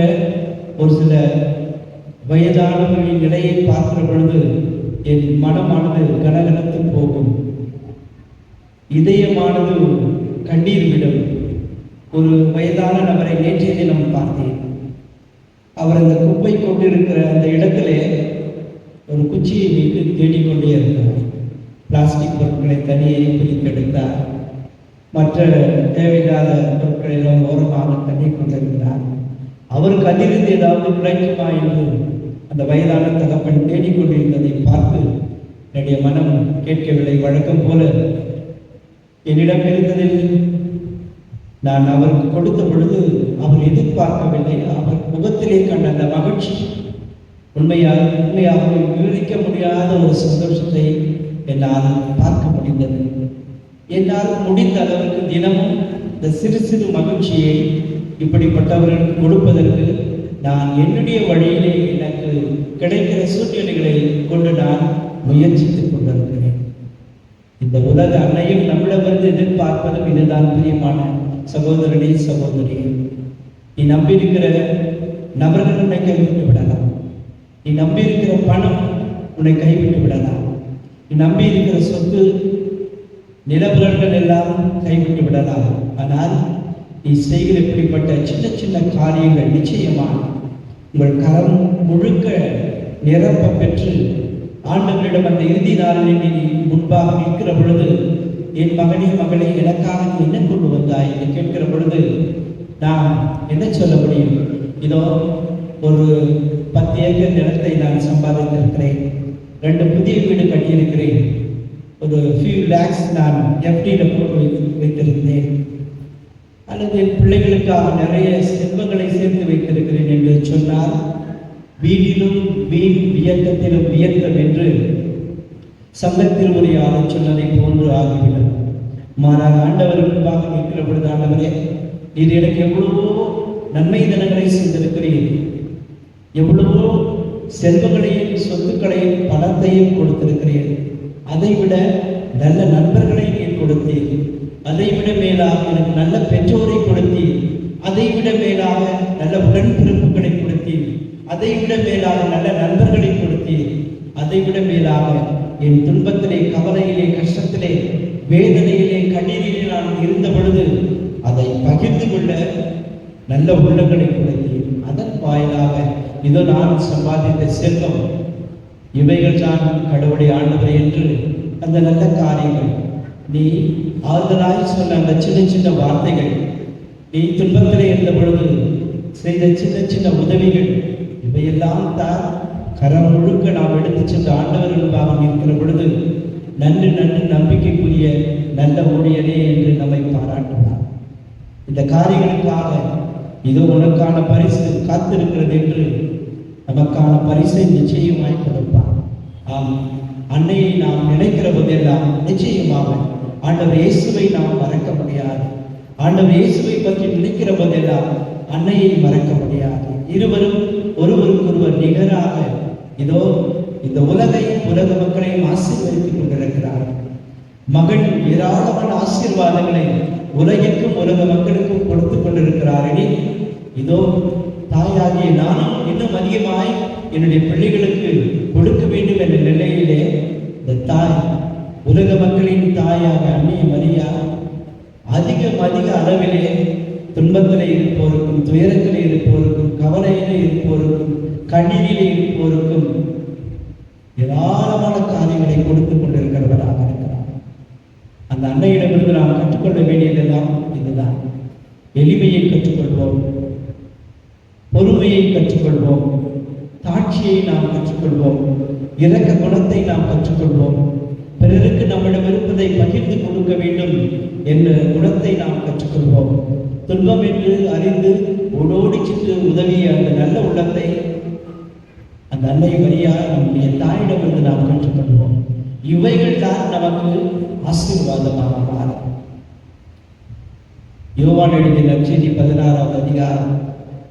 ஒரு சில வயதானவர்களின் நிலையை பார்க்கிற பொழுது என் மனமானது கனகனத்து போகும், இதயமானது கண்ணீர் விடும். ஒரு வயதான நபரை நேற்றைய தினம் பார்த்தேன். அவர் அந்த குப்பை கொண்டிருக்கிற அந்த இடத்திலே ஒரு குச்சியை வைத்து தேடிக்கொண்டே இருந்தார். பிளாஸ்டிக் பொருட்களை தனியே பிரித்தெடுத்தார். மற்ற தேவையில்லாத பொருட்களை எல்லாம் ஓரமாக தண்ணி கொண்டிருந்தார். அவருக்கு அதிலிருந்து ஏதாவது கிடைக்குமா என்று அந்த வயதான தகப்பன் தேடிக்கொண்டிருந்ததை பார்த்து என்னுடைய மனம் கேட்கவில்லை. வழக்கம் போல என்னிடம் இருந்ததில் நான் அவருக்கு கொடுத்த பொழுது அவர் எதிர்பார்க்கவில்லை. அவர் முகத்திலே கண்ட அந்த மகிழ்ச்சி உண்மையாக விவரிக்க முடியாத ஒரு சந்தோஷத்தை என்னால் பார்க்க முடிந்தது. என்னால் முடிந்த அளவுக்கு தினமும் இந்த சிறு சிறு மகிழ்ச்சியை இப்படிப்பட்டவர்களுக்கு கொடுப்பதற்கு நான் என்னுடைய வழியிலே எனக்கு கிடைக்கிற சூழ்நிலைகளை கொண்டு நான் முயற்சித்துக் கொண்டிருக்கிறேன். இந்த உலக அன்னையும் நம்மிடமிருந்து எதிர்பார்ப்பதும் இதுதான். பிரியமான சகோதரனே சகோதரியே, நீ நம்பியிருக்கிற நபர்கள் உன்னை கைவிட்டு விடலாம். நீ நம்பியிருக்கிற பணம் உன்னை கைவிட்டு விடலாம். நீ நம்பியிருக்கிற சொத்து நிலபுலன்கள் எல்லாம் கைவிட்டு விடலாம். ஆனால் நீ செய்கிற இப்படிப்பட்ட சின்ன சின்ன காரியங்கள் நிச்சயமாக உங்கள் கரம் முழுக்க நிரப்ப பெற்று ஆண்டவரிடம் அந்த இறுதி நாளில் நீ முன்பாக நிற்கிற பொழுது, என் மகனே மகளே, எனக்காக நீ என்ன கொண்டு வந்தாய் என்று கேட்கிற பொழுது நான் என்ன சொல்ல முடியும்? இதோ ஒரு 10 ஏக்கர் நிலத்தை நான் சம்பாதித்திருக்கிறேன், 2 புதிய வீடு கட்டியிருக்கிறேன், ஒரு few lakhs நான் எஃப்டியில் போட்டு வைத்திருந்தேன், அல்லது என் பிள்ளைகளுக்காக நிறைய செல்வங்களை சேர்த்து வைத்திருக்கிறேன் என்று சொன்னால் வீடிலும் வீண் வியக்கத்திலும் வியக்கம் என்று சங்கத்தில் ஒரு யாரும் சொன்னதை போன்று ஆகிவிடும். மாறாக ஆண்டவர் முன்பாக நிற்கிற பொழுது, ஆண்டவரே, நீர் எனக்கு எவ்வளவோ நன்மை தினங்களை செய்திருக்கிறீர், எவ்வளவோ செல்வங்களையும் சொத்துக்களையும் பணத்தையும் கொடுத்திருக்கிறீர், அதைவிட நல்ல நண்பர்களை நீர் கொடுத்தீர், அதைவிட மேலாக எனக்கு நல்ல பெற்றோரை கொடுத்தீர், அதைவிட மேலாக நல்ல உடன்பிறப்புகளை கொடுத்தீர், அதைவிட மேலாக நல்ல நண்பர்களை கொடுத்தீர், அதைவிட மேலாக என் துன்பத்திலே, கவலையிலே, கஷ்டத்திலே, வேதனையிலே, கண்ணீரிலே நான் இருந்த பொழுது அதை பகிர்ந்து கொள்ள நல்ல உள்ளங்களை கொடுத்தீர். அதன் வாயிலாக இதோ நான் சம்பாதித்த செல்வம், இவைகள் தான் கடவுளை ஆண்டவரே என்று அந்த நல்ல காரியங்கள், நீ ஆறுதலாய் சொன்ன அந்த சின்ன சின்ன வார்த்தைகள், நீ துன்பத்திலே இருந்த பொழுது செய்த சின்ன சின்ன உதவிகள், இவையெல்லாம் தான் கரம் முழுக்க நாம் எடுத்து சென்ற ஆண்டவர்களுக்காக இருக்கிற பொழுது நன்று நன்று நம்பிக்கைக்குரிய நல்ல ஊழியரே என்று நம்மை பாராட்டுவார். இந்த காரியங்களுக்காக இதோ உனக்கான பரிசு காத்திருக்கிறது என்று நமக்கான பரிசை நிச்சயமாய் கொடுப்பார். ஆம், அன்னையை நாம் நினைக்கிற போதெல்லாம் நிச்சயமாக ஆண்டவர் இயேசுவை நாம் மறக்க முடியாது. ஆண்டவர் இயேசுவை பற்றி நினைக்கிற போதெல்லாம் அன்னையை மறக்க முடியாது. இருவரும் ஒருவருக்கொருவர் நிகராக இதோ இந்த உலகையும் உலக மக்களையும் ஆசீர்வதித்துக் கொண்டிருக்கிறார். மகன் ஏராளமான ஆசீர்வாதங்களை உலகிற்கும் உலக மக்களுக்கும் கொடுத்து கொண்டிருக்கிறார். இதோ தாயாகிய நானும் இன்னும் அதிகமாய் என்னுடைய பிள்ளைகளுக்கு கொடுக்க வேண்டும் என்ற நிலையிலே இந்த தாய், உலக மக்களின் தாயாக அன்னை மரியா அதிக அளவிலே துன்பத்திலே இருப்போருக்கும், துயரத்திலே இருப்போருக்கும், கவலையிலே இருப்போருக்கும், கண்ணீரிலே இருப்போருக்கும் ஏராளமான காரியங்களை கொடுத்து கொண்டிருக்கிறவராக இருக்கிறார். அந்த அன்னையிடமிருந்து நாம் கற்றுக்கொள்ள வேண்டியதெல்லாம் இதுதான். எளிமையை கற்றுக்கொள்வோம், பொறுமையை கற்றுக்கொள்வோம், தாட்சியை நாம் கற்றுக்கொள்வோம், இரக்க குணத்தை நாம் கற்றுக்கொள்வோம், பிறருக்கு நம்மிடம் இருப்பதை பகிர்ந்து கொடுக்க வேண்டும் என்ற குணத்தை நாம் கற்றுக்கொள்வோம். துன்பம் என்று அறிந்து ஓடோடி சென்று உதவிய அந்த நல்ல உள்ளத்தை அந்த அன்னை மரியா நம்முடைய தாயிடமிருந்து நாம் கற்றுக்கொள்வோம். இவைகள் தான் நமக்கு ஆசீர்வாதமாக மாறும். யோவான் எழுதிய நற்செய்தி 16வது அதிகாரம்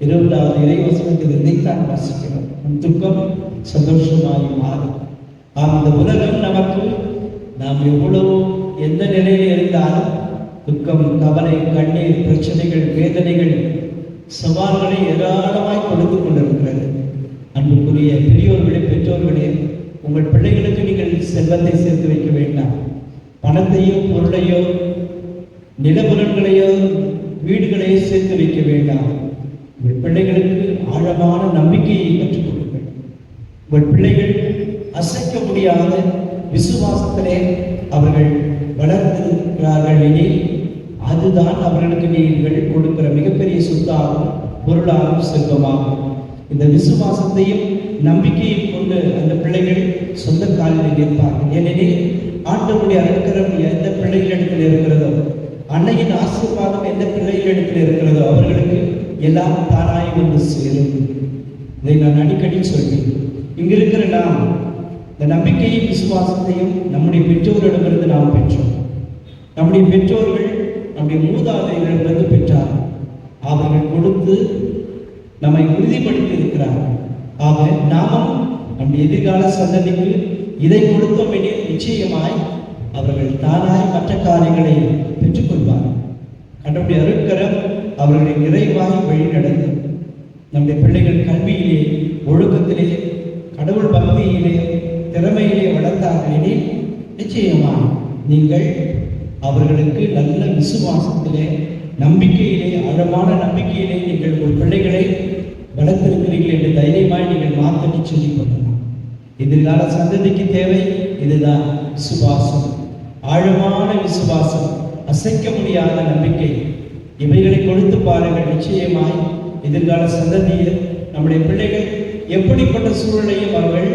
20வது இறைவசனத்தில் இதைத்தான் வாசிக்கிறோம். துக்கம் சந்தோஷமாய் மாறும். அந்த உலகம் நமக்கு நாம் எவ்வளவு எந்த நிலையில் இருந்தாலும் துக்கம், கவலை, கண்ணீர், பிரச்சனைகள், வேதனைகள், சவால்களை ஏராளமாய் கொடுத்து கொண்டிருக்கிறது. அன்புக்குரிய பெரியோர்களே, பெற்றோர்களே, உங்கள் பிள்ளைகளுக்கு நீங்கள் செல்வத்தை சேர்த்து வைக்க வேண்டாம். பணத்தையோ பொருளையோ நிலபுலன்களையோ வீடுகளையோ சேர்த்து வைக்க வேண்டாம். உங்கள் பிள்ளைகளுக்கு ஆழமான நம்பிக்கையை கற்றுக் கொடுங்கள். உங்கள் பிள்ளைகள் அசைக்க முடியாத விசுவாசத்திலே அவர்கள் வளர்ந்திருக்கிறார்கள் எனில் அதுதான் அவர்களுக்கு நீங்கள் கொடுக்கிற மிகப்பெரிய சொத்தாகும், பொருளாகும், செல்வமாகும். இந்த விசுவாசத்தையும் நம்பிக்கையும் கொண்டு அந்த பிள்ளைகள் சொந்த காலில் நிற்பார்கள். ஏனெனில் ஆண்டவருடைய அருட்கரம் எந்த பிள்ளைகளிடத்தில் இருக்கிறதோ, அன்னையின் ஆசீர்வாதம் எந்த பிள்ளைகளிடத்தில் இருக்கிறதோ அவர்களுக்கு எல்லாம் தானாய் வந்து சேரும். இதை நான் அடிக்கடி சொல்வேன். இங்க இருக்கிற நாம் இந்த நம்பிக்கையும் விசுவாசத்தையும் நம்முடைய பெற்றோரிடமிருந்து நாம் பெற்றோம். நம்முடைய பெற்றோர்கள் நம்முடைய மூதாதையர்களிடமிருந்து பெற்றார்கள். அவர்கள் கொடுத்து நம்மை உறுதிப்படுத்தி இருக்கிறார்கள். ஆக நாமும் நம்முடைய எதிர்கால சந்ததிக்கு இதை கொடுத்தோம் எனில் நிச்சயமாய் அவர்கள் தானாய் மற்ற காரியங்களை பெற்றுக்கொள்வார்கள். கடவுளுடைய அருட்கரம் அவர்களை நிறைவாய் வழிநடத்தும். நம்முடைய பிள்ளைகள் கல்வியிலே, ஒழுக்கத்திலே, கடவுள் பக்தியிலே, திறமையிலே வளர்த்தார்கள் எனில் நிச்சயமாய் நீங்கள் அவர்களுக்கு நல்ல விசுவாசத்திலே, நம்பிக்கையிலே, ஆழமான நம்பிக்கையிலே நீங்கள் ஒரு பிள்ளைகளை வளர்த்திருக்கிறீர்கள் என்று தைரியமாய் நீங்கள் மாற்றி சொல்லிக் கொள்ளலாம். எதிர்கால சந்ததிக்கு தேவை இதுதான், விசுவாசம், ஆழமான விசுவாசம், அசைக்க முடியாத நம்பிக்கை. இவைகளை கொடுத்து பாருங்கள். நிச்சயமாய் எதிர்கால சந்ததியில் நம்முடைய பிள்ளைகள் எப்படிப்பட்ட சூழலையும் அவர்கள்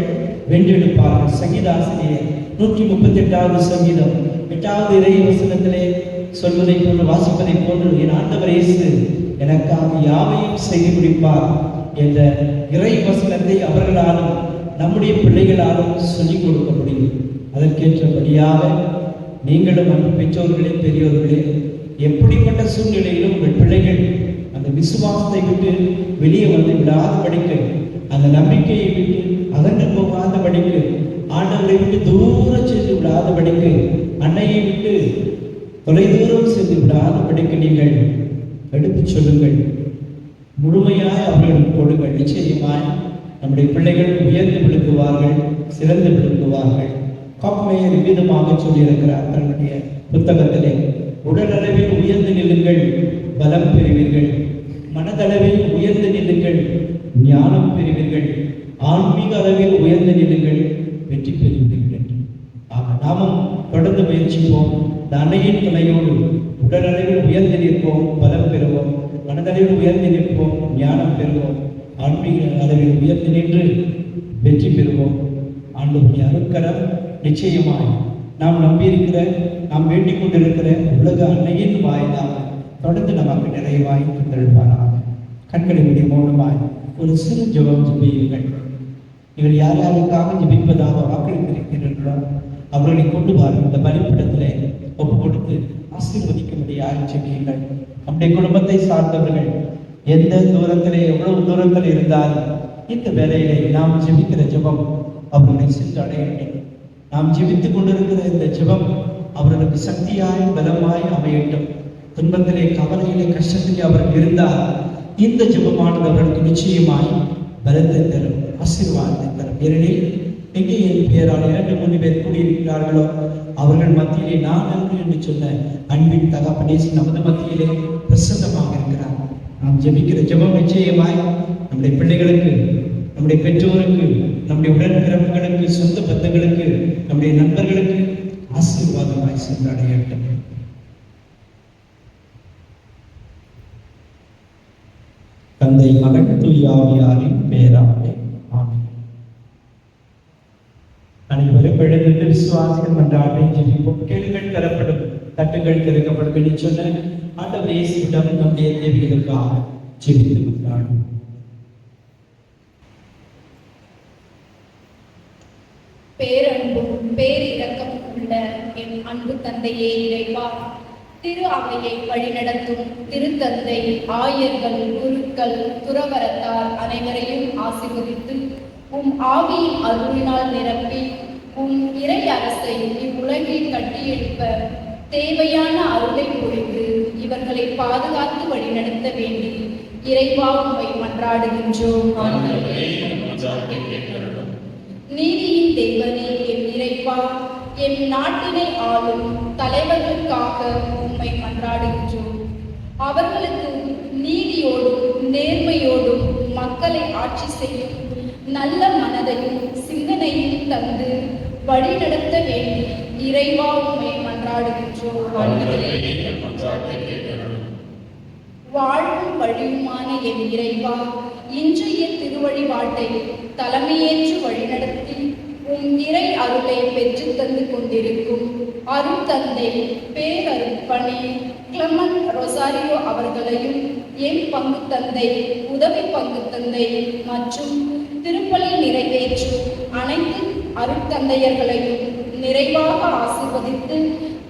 வென்றெடுப்பார்கள். சங்கீதாசிரியர் 138வது சங்கீதம் 8வது இறை வசனத்திலே சொல்வதை போன்று, வாசிப்பதை போன்று, என் ஆண்டவர் இயேசு எனக்காக யாவையும் செய்து முடிப்பார் என்ற இறை வசனத்தை அவர்களாலும் நம்முடைய பிள்ளைகளாலும் சொல்லிக் கொடுக்க முடியும். அதற்கேற்றபடியாக நீங்களும் அன்பு பெற்றோர்களே, பெரியோர்களே, எப்படிப்பட்ட சூழ்நிலையிலும் உங்கள் பிள்ளைகள் அந்த விசுவாசத்தை விட்டு வெளியே வந்து விடாதபடிக்கு, அந்த நம்பிக்கையை விட்டு அகன்று போகாதபடிக்கு, ஆண்டவரை விட்டு தூரம் சென்று விடாதபடிக்கு, அன்னையை விட்டு தொலைதூரம் சென்று விடாதபடிக்கு நீங்கள் எடுத்துச் சொல்லுங்கள். முழுமையாய் அவர்களுக்கு கொடுங்கள். நிச்சயமாய் நம்முடைய பிள்ளைகள் உயர்ந்து விழுங்குவார்கள், சிறந்து விழுங்குவார்கள். காப்மேயர் விதமாக சொல்லியிருக்கிறார் தன்னுடைய புத்தகத்திலே, உடலளவில் உயர்ந்து நில்லுங்கள், பலம் பெறுவீர்கள். மனதளவில் உயர்ந்து நில்லுங்கள், ஞானம் பெறுவீர்கள். ஆன்மீக அளவில் உயர்ந்து நில்லுங்கள், வெற்றி பெறுவீர்கள் என்று. ஆக நாமும் தொடர்ந்து முயற்சிப்போம். இந்த அன்னையின் துணையோடு உடலளவில் உயர்ந்து நிற்போம், பலம் பெறுவோம். மனதளவில் உயர்ந்து நிற்போம், ஞானம் பெறுவோம். ஆன்மீக அளவில் உயர்ந்து நின்று வெற்றி பெறுவோம். ஆண்டவருடைய அருட்கரம் நிச்சயமாய் நாம் நம்பியிருக்கிற, நாம் வேண்டிக் கொண்டிருக்கிற உலக அன்னையின் வாயிலாக தொடர்ந்து நமக்கு நிறைவாய் தருவாராக. கண்களை மூடி மௌனமாய் ஒரு சிறு ஜெபம் ஜெபியுங்கள். இவர் யார் யாருக்காக ஜெபிப்பதாக வாக்களித்திருக்கிறீர்களோ அவர்களை கொண்டு வாரும் இந்த பலிப்பிடத்திலே ஒப்பு கொடுத்து ஆசீர்வதிக்கும்படியாக ஜெபியுங்கள். நம்முடைய குடும்பத்தை சார்ந்தவர்கள் எந்த தூரத்திலே எவ்வளவு தூரத்தில் இருந்தாலும் இந்த வேலையிலே நாம் ஜெபிக்கிற ஜெபம் அவர்களை சென்று அடைய வேண்டும். நாம் ஜெபித்துக் கொண்டிருக்கிற இந்த ஜெபம் அவர்களுக்கு சக்தியாய் பலமாய் அமையட்டும். துன்பத்திலே கவலையிலே கஷ்டத்திலே அவர்கள் இருந்தால் இந்த ஜெபமானது அவர்களுக்கு நிச்சயமாய் பலத்தை தரும், ஆசீர்வாதத்தை தரும். ஏனெனில் எங்கே என் பெயரால் 2-3 பேர் கூடியிருக்கிறார்களோ அவர்கள் மத்தியிலே நான் என்று சொன்ன அன்பின் தகப்பனேசு நமது மத்தியிலே பிரசன்னமாக இருக்கிறார். நாம் ஜெபிக்கிற ஜெபம் நிச்சயமாய் நம்முடைய பிள்ளைகளுக்கு, நம்முடைய பெற்றோருக்கு, நம்முடைய உடன்பிறப்புகளுக்கு, சொந்த பந்தங்களுக்கு, நம்முடைய நண்பர்களுக்கு ஆசீர்வாதமாய் சென்றடையட்டும். தந்தை, மகன், தூய ஆவியாரின் பெயராலே ஆமென். அனைவரும் எழுந்து விசுவாசிகள் மன்றாட்டை ஜெபிப்போம். கேளுங்கள் தரப்படும், தட்டுகள் திறக்கப்படும் என்று சொன்ன ஆண்டவர் இயேசுவிடம் நம்முடைய தேவைகளுக்காக ஜெபித்து மன்றாடும். பேரன்பும் பேரிரக்கம் உள்ள என் அன்பு தந்தையே இறைவா, திரு அவையை வழிநடத்தும் திருத்தந்தை, ஆயர்கள், குருக்கள், துறவரத்தார் அனைவரையும் ஆசீர்வதித்து உம் ஆவியின் அருளினால் நிரப்பி உம் இறை அரசை இவ்வுலகில் கட்டியெழுப்ப தேவையான அருளை பொழிந்து இவர்களை பாதுகாத்து வழிநடத்த வேண்டி இறைவா உம்மை மன்றாடுகின்றோம். நீதியின் தேவனே என் இறைவா, என் நாட்டினை ஆளும் தலைவர்களுக்காக உம்மை மன்றாடுகின்றோம். அவர்களுக்கு நீதியோடும் நேர்மையோடும் மக்களை ஆட்சி செய்யும் நல்ல மனதையும் சிந்தனையும் தந்து வழிநடத்த வேண்டி இறைவா உம்மை மன்றாடுகின்றோம். வாழ்வும் வழியுமான என் இறைவா, இன்றைய திருவழிபாட்டை தலைமையேற்று வழிநடத்தி உம் இறை அருளை பெற்று தந்து கொண்டிருக்கும் அருட்தந்தை பேரருட்பணி கிளமன் ரொசாரியோ அவர்களையும், என் பங்கு தந்தை, உதவி பங்கு தந்தை மற்றும் திருப்பலி நிறைவேற்றும் அனைத்து அருட்தந்தையர்களையும் நிறைவாக ஆசீர்வதித்து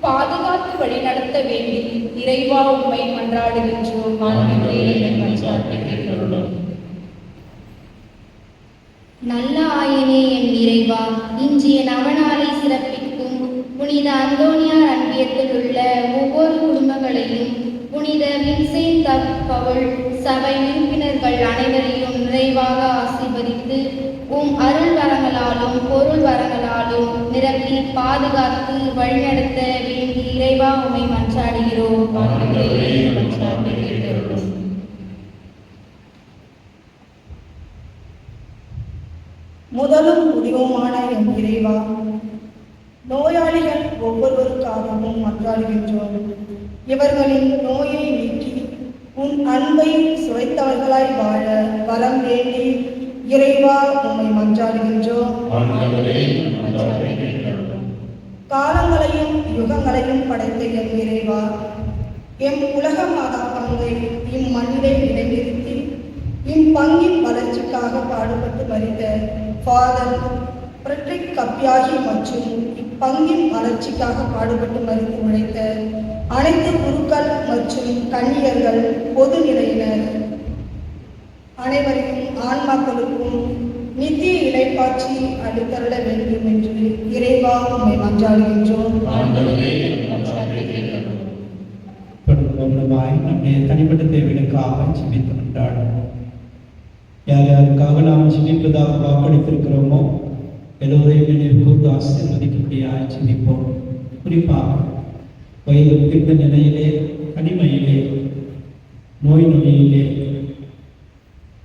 பாதுகாத்து வழிநடத்த வேண்டி இறைவா உம்மை மன்றாடுகின்றோம். நல்ல ஆயனே என் இறைவா, இன்றைய நவநாளை சிறப்பிக்கும் புனித அந்தோனியார் அன்பியத்தில் உள்ள ஒவ்வொரு குடும்பங்களையும், புனித வின்சென்ட் பவுல் சபை உறுப்பினர்கள் அனைவரையும் நிறைவாக ஆசீர்வதித்து உம் அருள் வரங்களாலும் பொருள் வரங்களாலும் நிரப்பி பாதுகாத்து வழிநடத்த வேண்டி இறைவா உம்மை மன்றாடுகிறோம். முதலும் முடிவுமான என் இறைவா, நோயாளிகள் ஒவ்வொருவருக்காகவும் மன்றாடுகின்றோம். இவர்களின் நோயை நீக்கி உன் அன்பை சுவைத்தவர்களாய் வாழ வரம் வேண்டி இறைவா உம்மை மன்றாடுகின்றோம். காலங்களையும் யுகங்களையும் படைத்த என் இறைவா, எம் உலக மாதா பங்கை இம்மண்ணிலே நிலைநிறுத்தி இப்பங்கின் வளர்ச்சிக்காக பாடுபட்டு மறித்த ஃபாதர் ஃப்ரெட்ரிக் கப்யாகி மற்றும் இப்பங்கின் வளர்ச்சிக்காக பாடுபட்டு மறித்து உழைத்த அனைத்து குருக்கள் மற்றும் கன்னியர்கள், பொது நிலையினர் அனைவருக்கும் ஆன்மாக்களுக்கும் நித்திய இளைப்பாற்றி அளித்தருள வேண்டும் என்று இறைவா உம்மை மன்றாடுகின்றோம். நம்முடைய தனிப்பட்ட தேவைகளுக்காக ஜெபித்து கொண்டாடுவோம். யார் யாருக்காக நாம் ஜெபிப்பதாக வாக்களித்திருக்கிறோமோ எல்லோரையும் நினைவு கூர்ந்து ஆசீர்வதிக்கும்படியாக ஜெபிப்போம். குறிப்பாக வயது முதிர்ந்த நிலையிலே, தனிமையிலே, நோய் நொடியிலே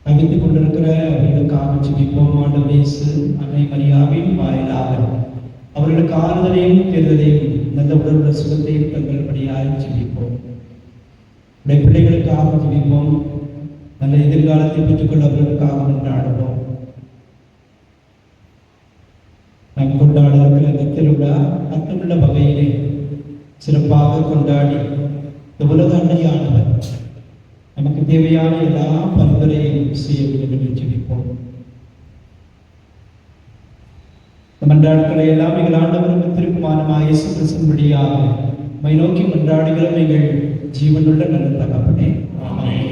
தவித்துக் கொண்டிருக்கிற அவர்களுக்காக ஜெபிப்போம். ஆண்டவர் இயேசு அன்னை மரியாவின் வாயிலாக அவர்களுக்கு ஆறுதலையும் தேர்தலையும் நல்ல உடலுள்ள சுகத்தையும் தங்களும்படியாக ஜெபிப்போம். உடைய பிள்ளைகளுக்காக ஜெபிப்போம். நல்ல எதிர்காலத்தை பெற்றுக்கொள்ள அவர்களுக்காக கொண்டாடுவோம். நாம் கொண்டாட இருக்கிற இந்த திருவிழா அர்த்தமுள்ள வகையிலே சிறப்பாக கொண்டாடி இந்த உலக அன்னையானவர் நமக்கு தேவையான எல்லா பரிந்துரையும் செய்ய வேண்டும் என்று ஜெபிப்போம். மன்றாடுகளை எல்லாம் எங்கள் ஆண்டவரும் திருக்குமாரமாக இயேசு கிறிஸ்துவின்படியாக உம்மை நோக்கி மன்றாடுகிறோம் எங்கள் ஜீவனுள்ள நல்ல தகப்பனே. ஆமென்.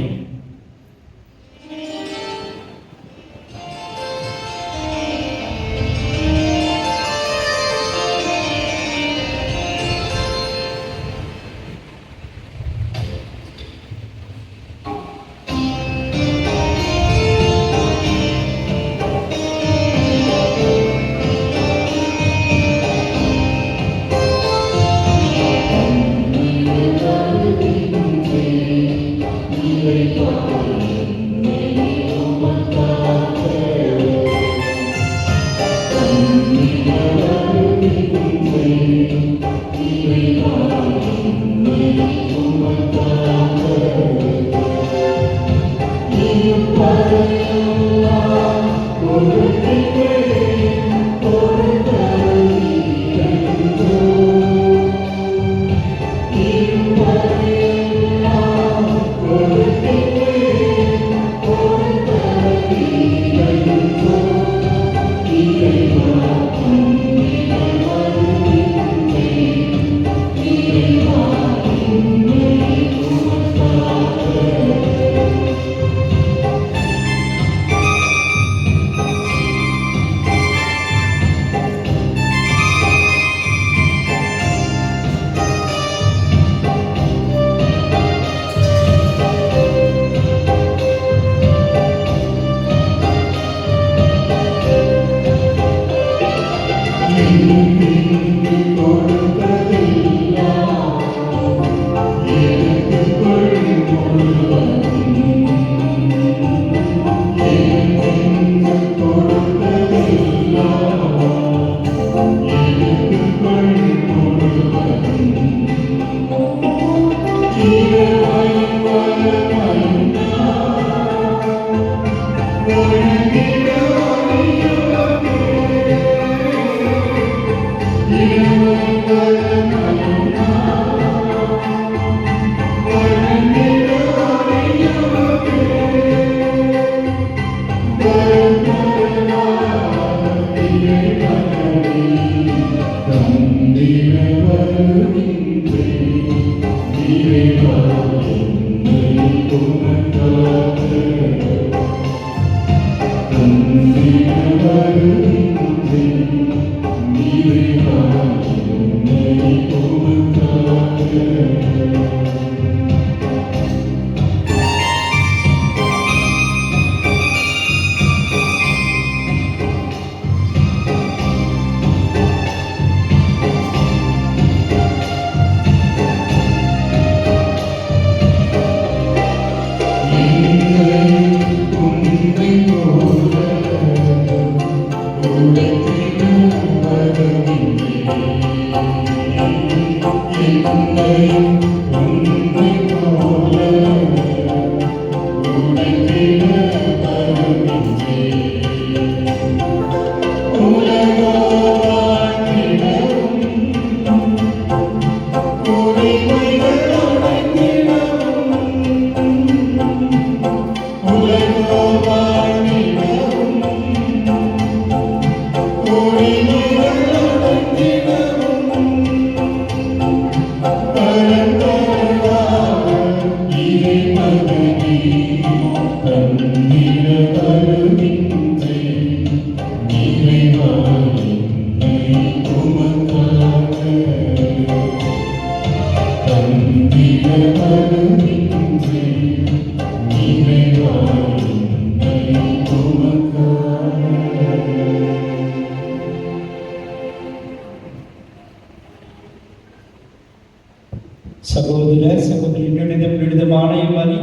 சகோதர சகோதரிகளிடம் பீடிதமான இவ்வழி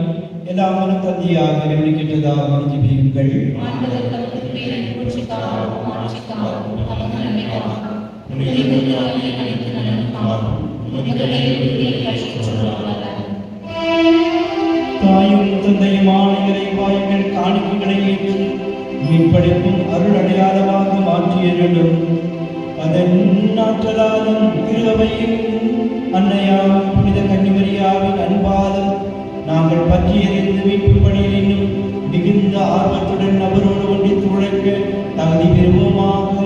எல்லாம் தந்தையாக கவனிக்கின்றதாக ஜெபியுங்கள். தாயும் தந்தையுமான இறைவாயுங்கள் காணிக்கைகளை ஏற்று மீன்படைப்பும் அருள் அடையாளமாக மாற்றியருளும். அதன் ஆற்றலாலும் திருவையும் அன்னையாவும் புனித கன்னிமரியாவின் அன்பு நாங்கள் பற்றியறிந்து மீட்பு பணியில் இன்னும் மிகுந்த ஆர்வத்துடன் அவரோடு ஒன்றித்து உழைக்க தகுதி பெறுவோமாக.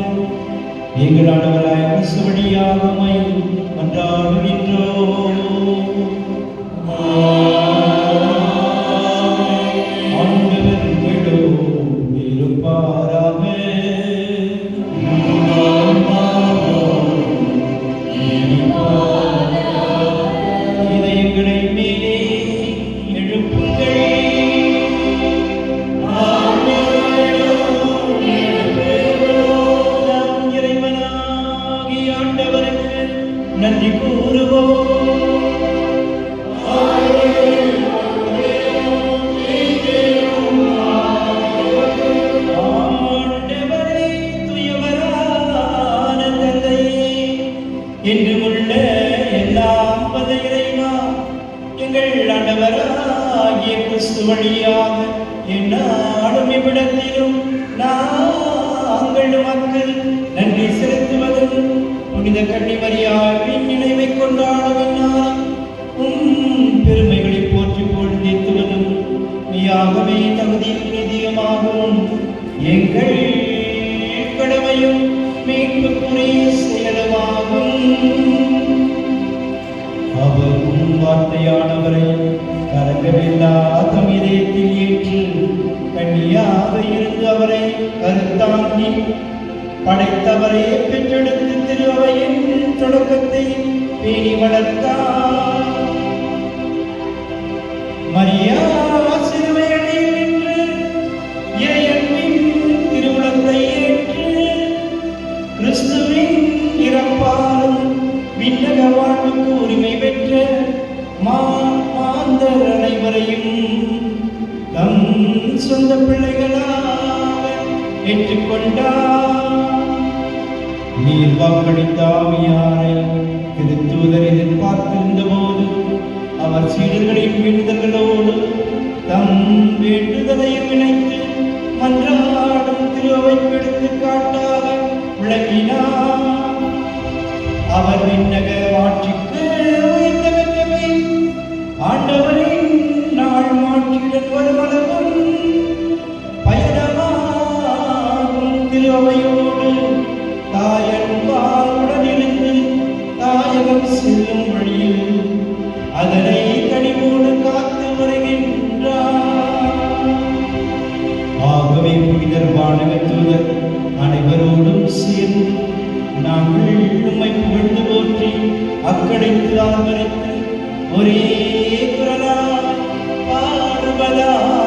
எங்கள் ஆண்டவராய் கிறிஸ்து வழியாக உம்மை மன்றாடுகின்றோம். ஆண்டவர் உங்களோடு இருப்பாராக. இதயங்களை மேலே எழுப்புங்கள். நாம் இறைவனாகிய ஆண்டவருக்கு நன்றி கூறுவோம். ஆண்டவரே, தூயவரான தந்தையே, என்றுமுள்ள எல்லாம் வல்ல இறைவா, எங்கள் ஆண்டவராகிய கிறிஸ்து வழியாக எந்நாளும் இவ்விடத்திலும் நாங்கள் மக்கள் நன்றி செலுத்துவதும் புனித கன்னிமரியாவின் நினைவை கொண்டாடுவதால் பெருமைகளை போற்றி பொழுதேத்துவதும் மெய்யாகவே தகுதியும் நிதியமாகவும் எங்கள் கடமையும் மீட்புக்குரிய செயலுமாகும். அவரும் வார்த்தையானவரை கலங்கமில்லா தம் இதயத்தில் ஏற்று கன்னியாக இருந்து அவரை கருத்தாங்கி படைத்தவரை பெற்றெடுத்து திரு அவையின் தொடக்கத்தை பேணி வளர்த்தார். மரியா சிறுமையடையில் நின்று இறையன்பின் திருவுளத்தை ஏற்று கிறிஸ்துவின் இறப்பாலும் விண்ணக வாழ்வுக்கு உரிமை பெற்ற மாந்தர் அனைவரையும் தம் சொந்த பிள்ளைகளாக ஏற்றுக்கொண்டார். நீர் வாக்களித்த ஆவியாரை திருத்தூதர் எதிர்பார்த்திருந்த போது அவர் சீடர்களின் வேண்டுதல்களோடு தம் வேண்டுதலையும் இணைத்து மன்றாடும் திருவைக்கு எடுத்துக்காட்டாக விளக்கினார். அவர் விண்ணக ஆட்சிக்கு உயர்ந்தவற்றவை ஆண்டவரின் நாள் மாற்றியுடன் வருமளவும் பயணமாகும் திருவையோடு தாயன்பாலுடன் இருந்து தாயகம் செல்லும் வழியில் அதனை கனிவோடு காத்து வருகின்றார். ஆகவே புனிதர் வானகத் தூதர் அனைவரோடும் சேர்ந்து நாங்கள் உம்மை புகழ்ந்து போற்றி அக்கடைத்து ஆதரித்து ஒரே குரலால் பாடுவதாவது.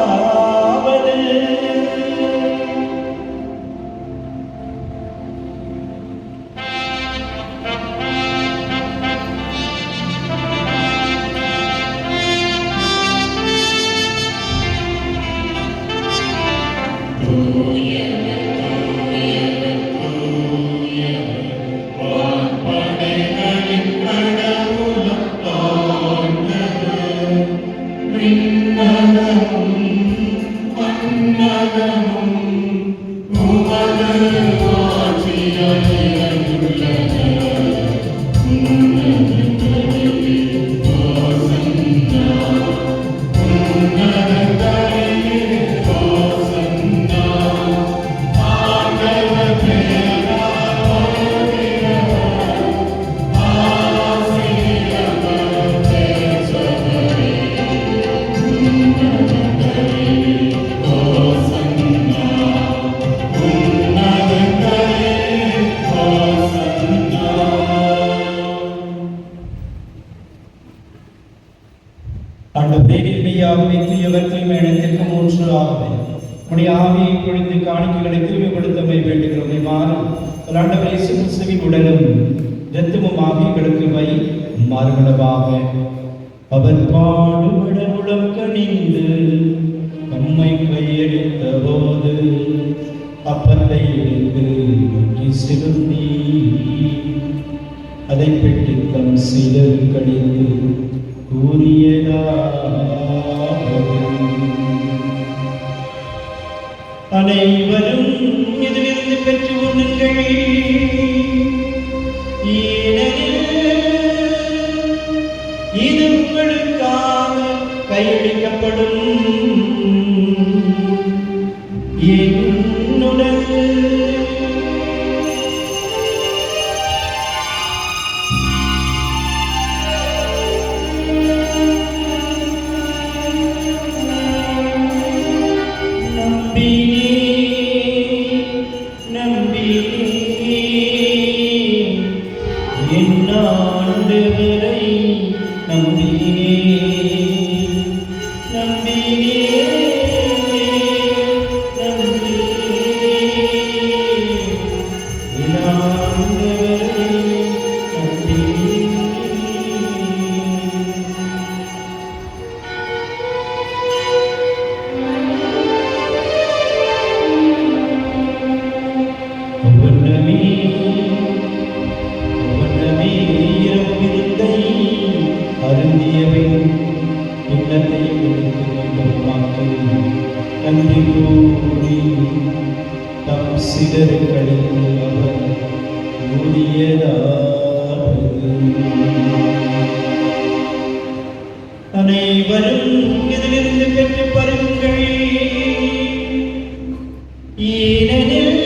காணிக்கைகளை தூய்மைப்படுத்தமை வேண்டுகிறோம். மாறும் ஆண்டவரே கிறிஸ்துவின் உடலும் இரத்தமுமாக எங்களுக்கு வை மாறுபடவாக. அவர் பாடுபட உளம் கனிந்து நம்மை கையெடுத்த போது அப்பத்தை எடுத்து செலுத்தி அதை பெற்று தம் சிலர் கடிந்து அனைவரும் இதிலிருந்து பெற்று உண்ணுங்கள். ஏனெனில் இது உங்களுக்காக கையளிக்கப்படும் என்னுடன் அனைவரும் இதிலிருந்து பெற்று பருங்கள். ஏனெனில்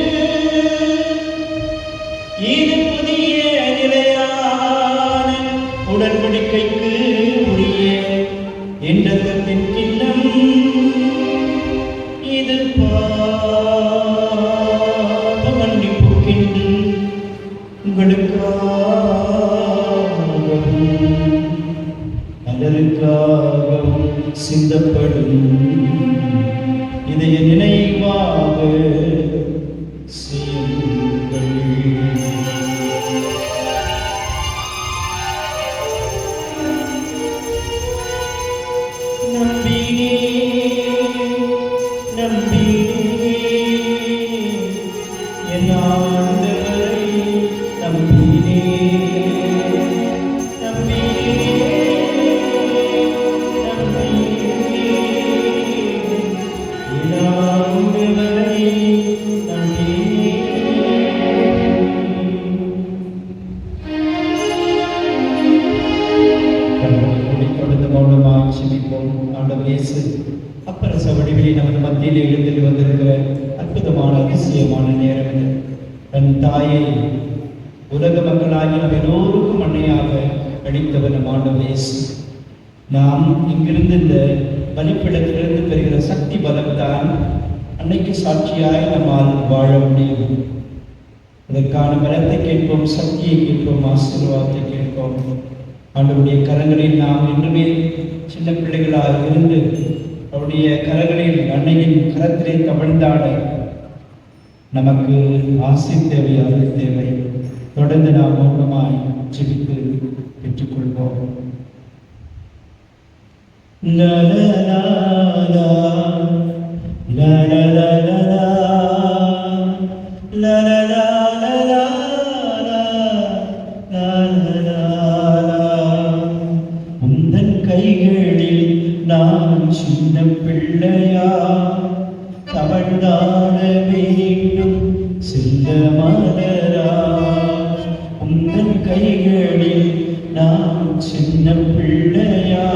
இது புதிய நிலையான உடன்படிக்கைக்கு உரிய என் ரத்தத்தின் கிண்ணம். இது பாவ மன்னிப்புக்கென்று உங்களுக்காகவும் பலருக்காகவும் சிந்தப்படும். இதை நினைவாக செய்யுங்கள். நம்பினே நம்பினே என் ஆண்டவரை நம்பினே அப்பரச வடிவிலே நமது மத்தியிலே எழுந்து வந்திருக்கிற அற்புதமான அதிசயமான நேரம் இது. தன் தாயை உலக மக்களாகி நம் எல்லோருக்கும் அன்னையாக அளித்தவர் நம் ஆண்டவர் இயேசு. நாம் இங்கிருந்து இந்த பலிப்பிடத்திலிருந்து பெறுகிற சக்தி பலம்தான் அன்னைக்கு சாட்சியாய் நம்மால் வாழ முடியும். அதற்கான பலத்தை கேட்போம், சக்தியை கேட்போம், ஆசீர்வாதத்தை கேட்போம். ஆண்டவருடைய கரங்களில் நாம் இன்றுமே சின்ன பிள்ளைகளாக இருந்து அவருடைய கரங்களில் அன்னையின் கரத்திலே தவழ்ந்தாட நமக்கு ஆசை தேவை, அருள் தேவை. தொடர்ந்து நாம் மௌனமாய் ஜெபித்து பெற்றுக்கொள்வோம். உந்தன் கைகளில் நான் சின்ன பிள்ளையா தவழ்ந்தாட வேண்டும் செல்ல மலரா. உந்தன் கைகளில் நான் சின்ன பிள்ளையா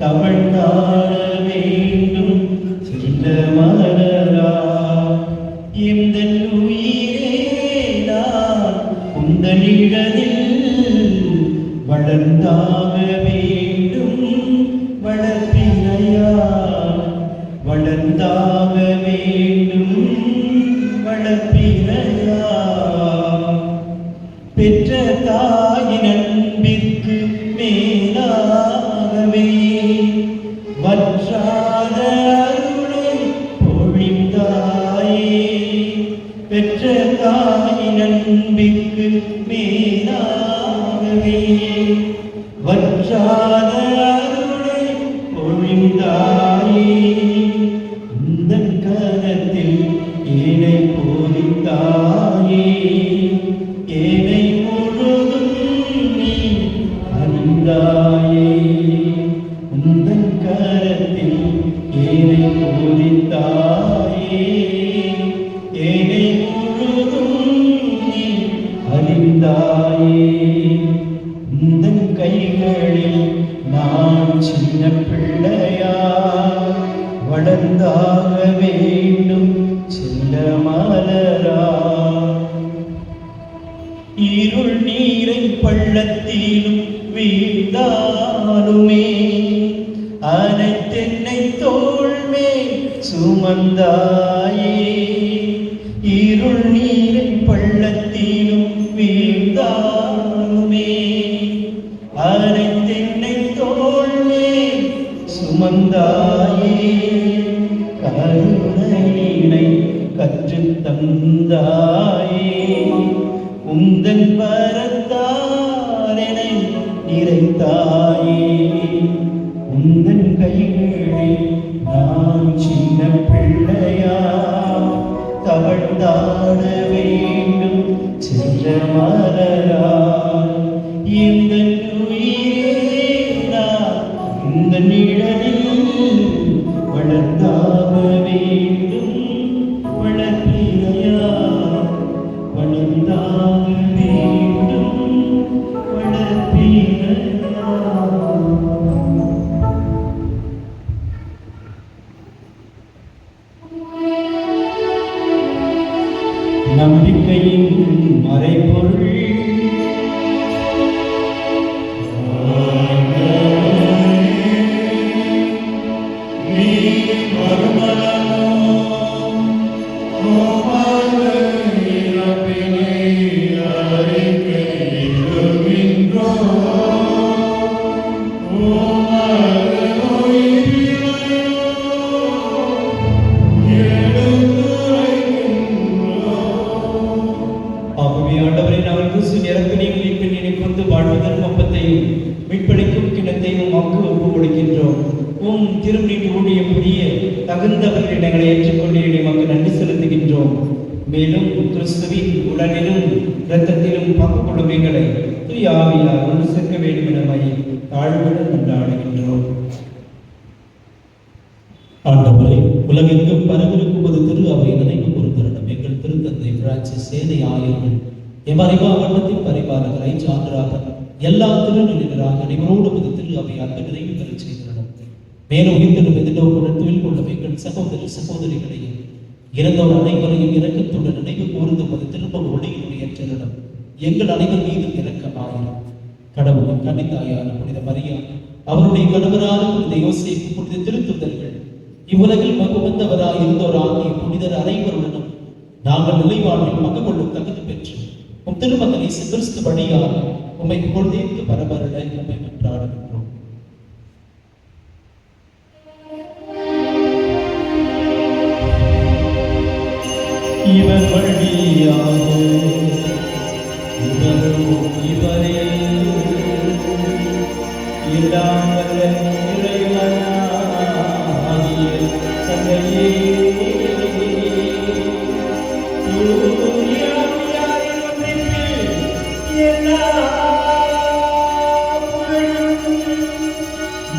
தவழ்ந்தாட வேண்டும் செல்ல மலரா. இந்த உயிரே நான் உந்தனிடத்தில் வளர்ந்தாக வேண்டும் வளர்ப்பினையா வளர்ந்தாக வேண்டும் வளர்ப்பினையா. பெற்ற தாயின் அன்பிற்கு மேலாகவே வற்றாத அருளை பொழிந்தாயே. பெற்ற தாயின் அன்பிற்கு மேலாகவே வற்றாத அருளை பொழிந்தாயே. உந்தன் கரத்தில் ஏனை போதித்தாயே. ஏனை முழுதும் நீ அறிந்தாயே. உந்தன் கரத்தில் ஏனை போதித்தாயே. ஏனை முழுதும் நீ அறிந்தாயே. உந்தன் கைகளில் இருள் நீரை பள்ளத்திலும் வீழ்ந்தாலுமே அனைத்தென்னை தோள் மேல் சுமந்தாயே. இருள் நீரை பள்ளத்திலும் வீழ்ந்தாலுமே அனைத்தென்னை தோள் மேல் சுமந்தாயே. கருணையினை கற்றுத் தந்தாயே. உந்தன் வரத்தால் என்னை நிறைத்தாயே. உந்தன் கைகளில் நான் சின்ன பிள்ளையா தவழ்ந்தாட வேண்டும் சென்ற மலரா. இந்த உயிரே நான் இந்த நிழலில் வளர்ந்தாக வேண்டும். வளர்ப்பிறையா வளர்ந்தாக வேண்டும். வளர்ப்பிறையா. நம்பிக்கையின் மறைபொருள் வாழ்வதன் ஒப்பத்தையும் மீட்பளிக்கும் கிணத்தையும் வாக்கு ஒப்பு கொடுக்கின்றோம். திருநீட்டு ஊழியம் புரிய தகுந்தவர்கள் எங்களை ஏற்றுக்கொண்டு நமக்கு நன்றி செலுத்துகின்றோம். மேலும் கிறிஸ்துவின் உடலிலும் இரத்தத்திலும் பங்கு கொள்ளும் எங்களை தூய ஆவியார் ஒன்று சேர்க்க வேண்டும் என தாழ்வுடன் கொண்டாடுகின்றோம். ஆண்டவரை உலகிற்கும் பரவிருக்குவது திரு அவை நினைவு பொறுத்தருடம் எங்கள் திருத்தந்தை பிரான்சிஸ் சேனை ஆயர்கள் எமறிவா வட்டத்தின் பரிபாலகரை சான்றாக எல்லா திருநிலைகளாக அனைவரோடு திரு அவை அன்பு நிறைவு பெற செய்திருந்தோம். மேலும் உயிர்த்தெழும் எதிர்நோக்குடன் தொழில் கொள்ளும் எங்கள் சகோதரி சகோதரிகளையும் இறந்தோர் அனைவரையும் இரக்கத்துடன் நினைவு கூர்ந்து திரும்ப ஒளியினுடைய ஏற்றிடம் எங்கள் அனைவர் மீது இரக்கமாயிரும். கடவுளின் கன்னித்தாயான புனித மரியா, அவருடைய கணவரான புனித யோசேப்பு, புனித திருத்துதர்கள், இவ்வுலகில் மகுவந்தவராய் இருந்தோர் ஆகிய புனிதர் அனைவருடனும் நாங்கள் நிலைவாழ்வில் பங்கு கொள்ளும் தகுதி பெற்று திருமகனை கிறிஸ்து வழியாக உம்மை புகழ்ந்தேற்கு பரபரட உம்மை கொண்டாடுகின்றோம். இவர் வழியாக இவரே இல்லாமல் இறைவனாகிய சந்தையே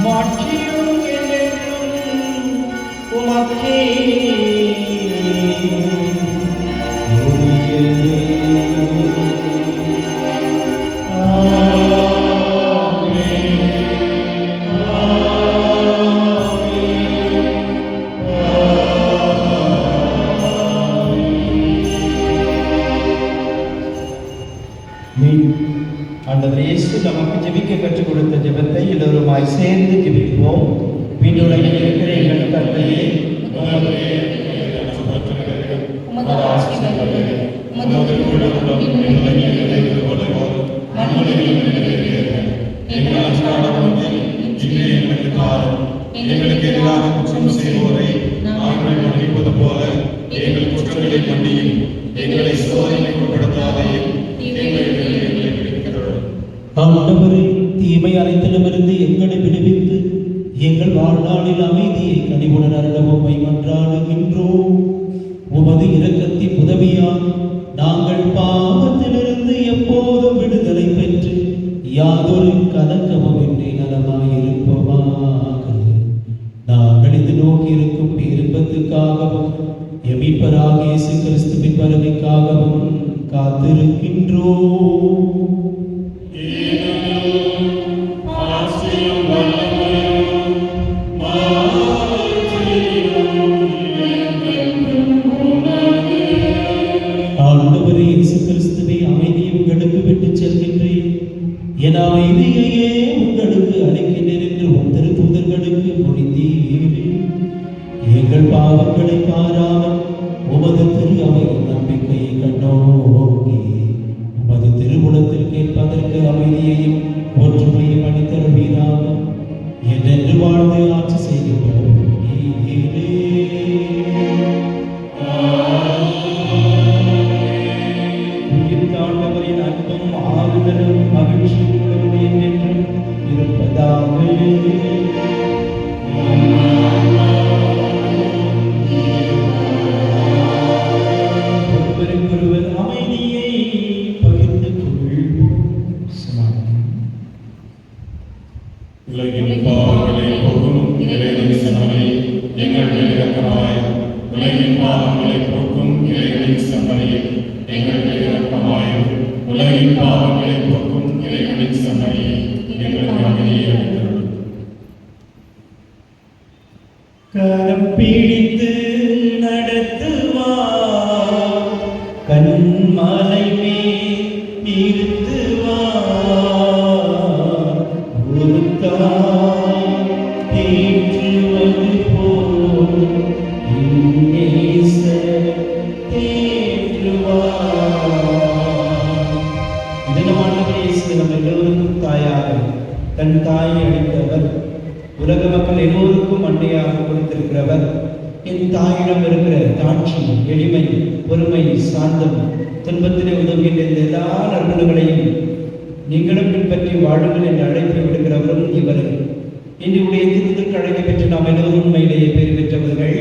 மாற்றியும் உமக்கே ஆண்டவர் இயேசு நமக்கு ஜெபிக்க கற்றுக் கொடுத்த ஜெபத்தை எல்லோருமாய் சேர்ந்து ஜெபிப்போம். வீட்டுடன் இருக்கிற எங்கள் தந்தையே, எங்களுக்கு எதிராக குற்றம் செய்வோரை நாங்கள் மன்னிப்பது போல எங்கள் குற்றங்களை மன்னியும். எங்களை சோதனைக்கு உட்படுத்தாதையும் ஆண்டவரே, தீமை அனைத்திடமிருந்து எங்களை விடுவித்து எங்கள் வாழ்நாளில் அமைதியை கனிவுடன் அருள உம்மை மன்றாடுகின்றோம். உமது இரக்கத்தின் உதவியால் நாங்கள் பாவத்திலிருந்து எப்போதும் விடுதலை பெற்று யாதொரு கலக்கமுமின்றி நலமாயிருப்போமாக. நாங்கள் இது நோக்கி இருக்கும் பேரின்பத்துக்காகவும் எமீட்பராக இயேசு கிறிஸ்துவின் வருகைக்காகவும் காத்திருக்கின்றோம். ஆண்டவரே இயேசு கிறிஸ்துவே, அமைதியை உங்களுக்கு என் அமைதியையே உங்களுக்கு அளிக்கிறேன் என்று உம் திருத்தூதர்களுக்கு மொழிந்தீரே. எங்கள் பாவங்களை பாராமல் உமது திரு அவையின் நம்பிக்கையை கண்ணோக்கி உமது திருவுளத்தில் கேட்பதற்கு அமைதியையும் ஒற்றுமையும் அளித்தருவீராக. என்றென்று வாழ்ந்து ஆட்சி செய்கிறோம் நீரே. உயிர்த்தாண்டவரின் அன்பும் ஆறுதலும் மகிழ்ச்சியும் உங்களுடைய என்றும் இருப்பதாக. ஒருவருக்கொருவர் அமைதியை பகிர்ந்து கொள்வோம். சமாதானம். உலகின் பாவங்களை போக்கும் இறைவனின் சமனை எங்கள் மேல் இரக்கமாய். உலகின் பாவங்களை போக்கும் இறைவனின் சமனை எங்கள் மேல் இரக்கமாயும். உலகின் பாவங்களை போக்கும் இறைவனின் சமனை எங்களுக்கு அமைதியை அளித்தருளும். கரம் பிடித்து நடத்துவார், கண்மலை மேல் இருத்துவார். ஒரு தாய் தேற்றுவது போல் நேசர் தேற்றுவார். இதனமானவர் இயேசு நம் எல்லோருக்கும் தாயாக தன் தாயை அளித்தவர். உலக மக்கள் எல்லோருக்கும் அண்டையாக கொடுத்திருக்கிறவர். என் தாயிடம் இருக்கிற தாட்சி, எளிமை, பொறுமை, சாந்தம், துன்பத்திலே உதவுகின்ற இந்த எல்லா நற்குணங்களையும் நீங்களும் பின்பற்றி வாழுங்கள் என்று அழைப்பு விடுகிறவரும் இவர். இன்று உடைய திருத்தற்கு அழைக்க பெற்று நாம் எல்லோரும் உண்மையிலேயே பெயர் பெற்றவர்கள்.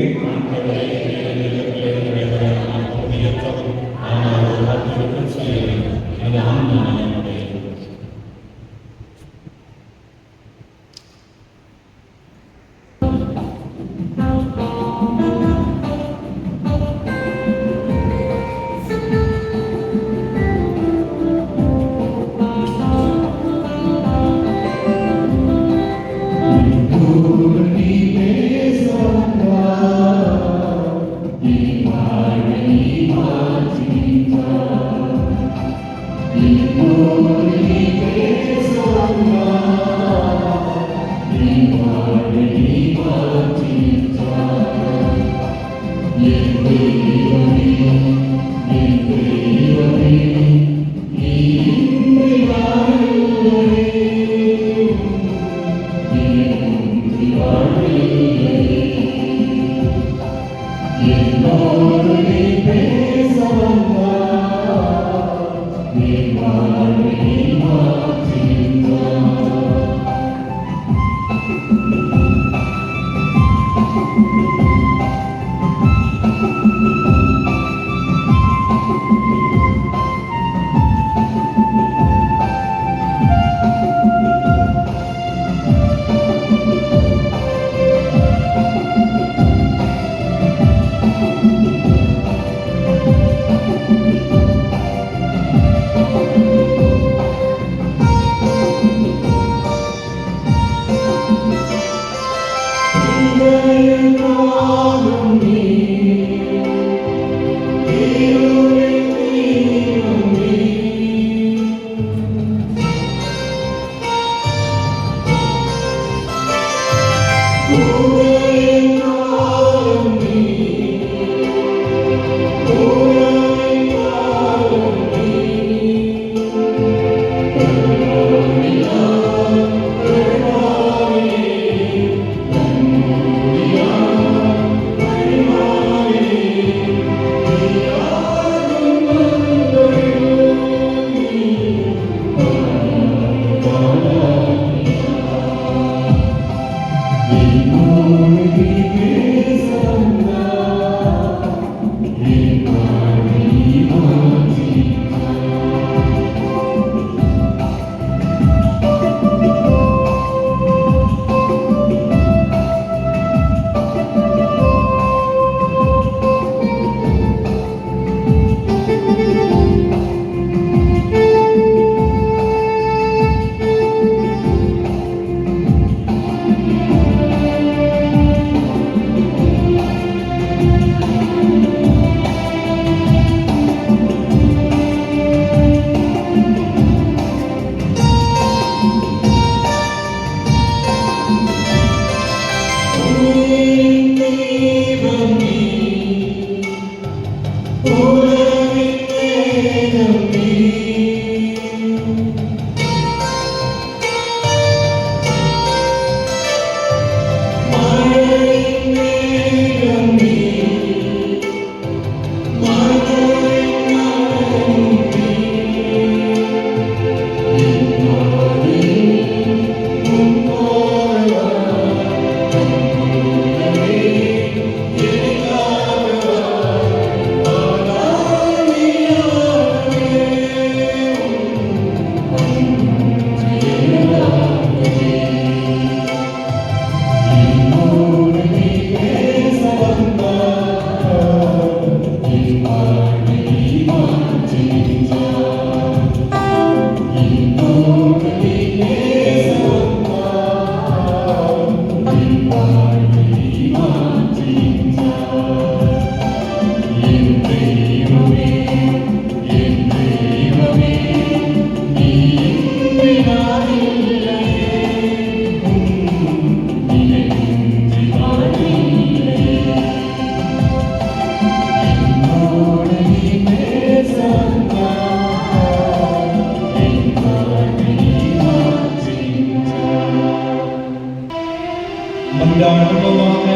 மன்றாடுவோமாக.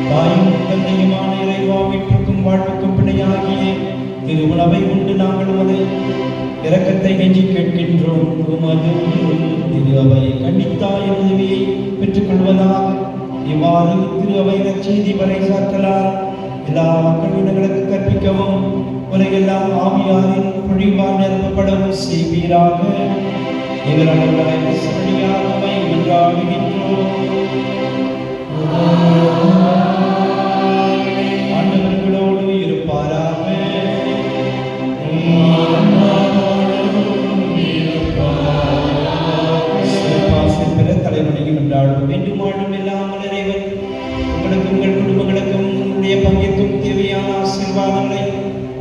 தாயும் தந்தையுமான இறைவா, மீட்புக்கும் வாழ்வுக்கும் பிணையாகிய திருவுணவை உண்டு நாங்கள் உமது இரக்கத்தை நெஞ்சி கேட்கின்றோம். உமது திரு அவை கண்டித்தாய் உதவியை பெற்றுக் கொள்வதாக. இவ்வாறு திரு அவை நற்செய்தி பறைசாற்றலார் எல்லா மக்களினங்களுக்கு கற்பிக்கவும் உலகெல்லாம் ஆவியாரின் பொழிவால் நிரப்பப்படவும் செய்வீராக. எங்கள் அனைவரை சமணியாகவை மன்றாடுகின்றோம். ஆண்டவர்களோடு இருப்பாராக. தலைமுறையில் என்றாலும் வேண்டும் வாழும் எல்லாம் இறைவன் உங்களுக்கும் உங்கள் குடும்பங்களுக்கும் உங்களுடைய பங்கிற்கும் தேவையான ஆசீர்வாதங்களை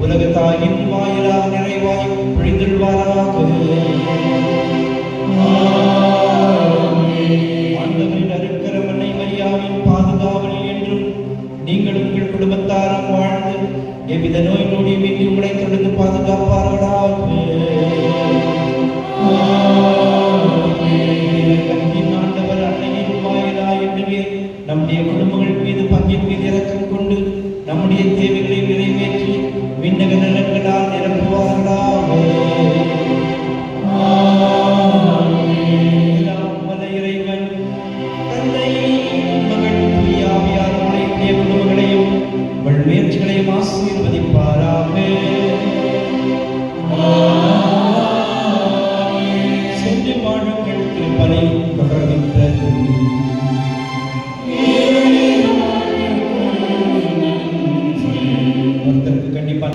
உலக தாயின் வாயிலாக நிறைவாய் பொழிந்துள்வாராக. ஆண்டவரின் அருட்கரம் அன்னை மரியாவின் பாதுகாவலில் என்றும் நீங்கள் உங்கள் குடும்பத்தாரும் வாழ்ந்து எவ்வித நோய் நொடி மீறி உங்களை தொடர்ந்து பாதுகாப்பார்களாக. ஆண்டவர் அன்னையின் வாயிலாய் என்றுமே நம்முடைய குடும்பங்கள் மீது பங்கின் மீது இரக்கம் கொண்டு நம்முடைய தேவைகளை நிறைவேற்றி விண்ணக நலன்களால் நிரப்புவார்களாக. இறைவன் தந்தை மகன் தூய ஆவியார் உடைய குடும்பங்களையும் உங்கள் முயற்சிகளையும் ஆசீர்வதிப்பாராக. சென்று வாழுங்கள் திருப்பலை தொடர்கின்றது. ஒருத்தருக்கு கண்டிப்பா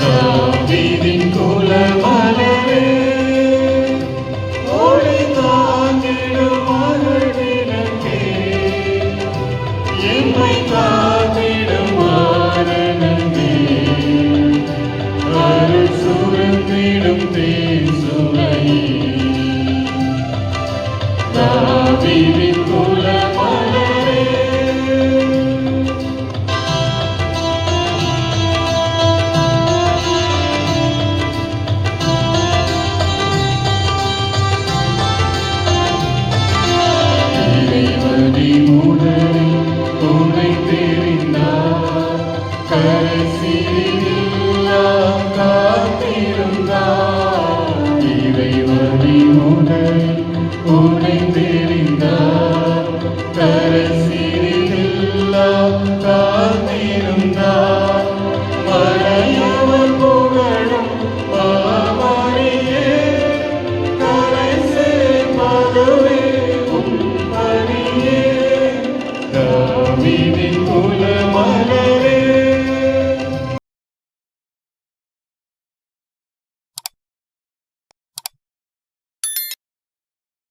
தாவீதின் குலமலரே, ஒளி தாங்கிடும் மகனினக்கே, எம்மை காத்திடும் மாறனே, அருள் சுரந்திடும் தேன் சுவையே. தாவீதின் குலமலரே, உன்னை தெரிந்தார், கடைசியெல்லாம் காத்திருந்தார். இறைவனி முதல் உன்னை தெரிந்தார், கடைசியெல்லாம் காத்திருந்தார். மறையவர் புகழும் மாமரியே, கரைசே மதுவே உன் பணியே. தாவீதின்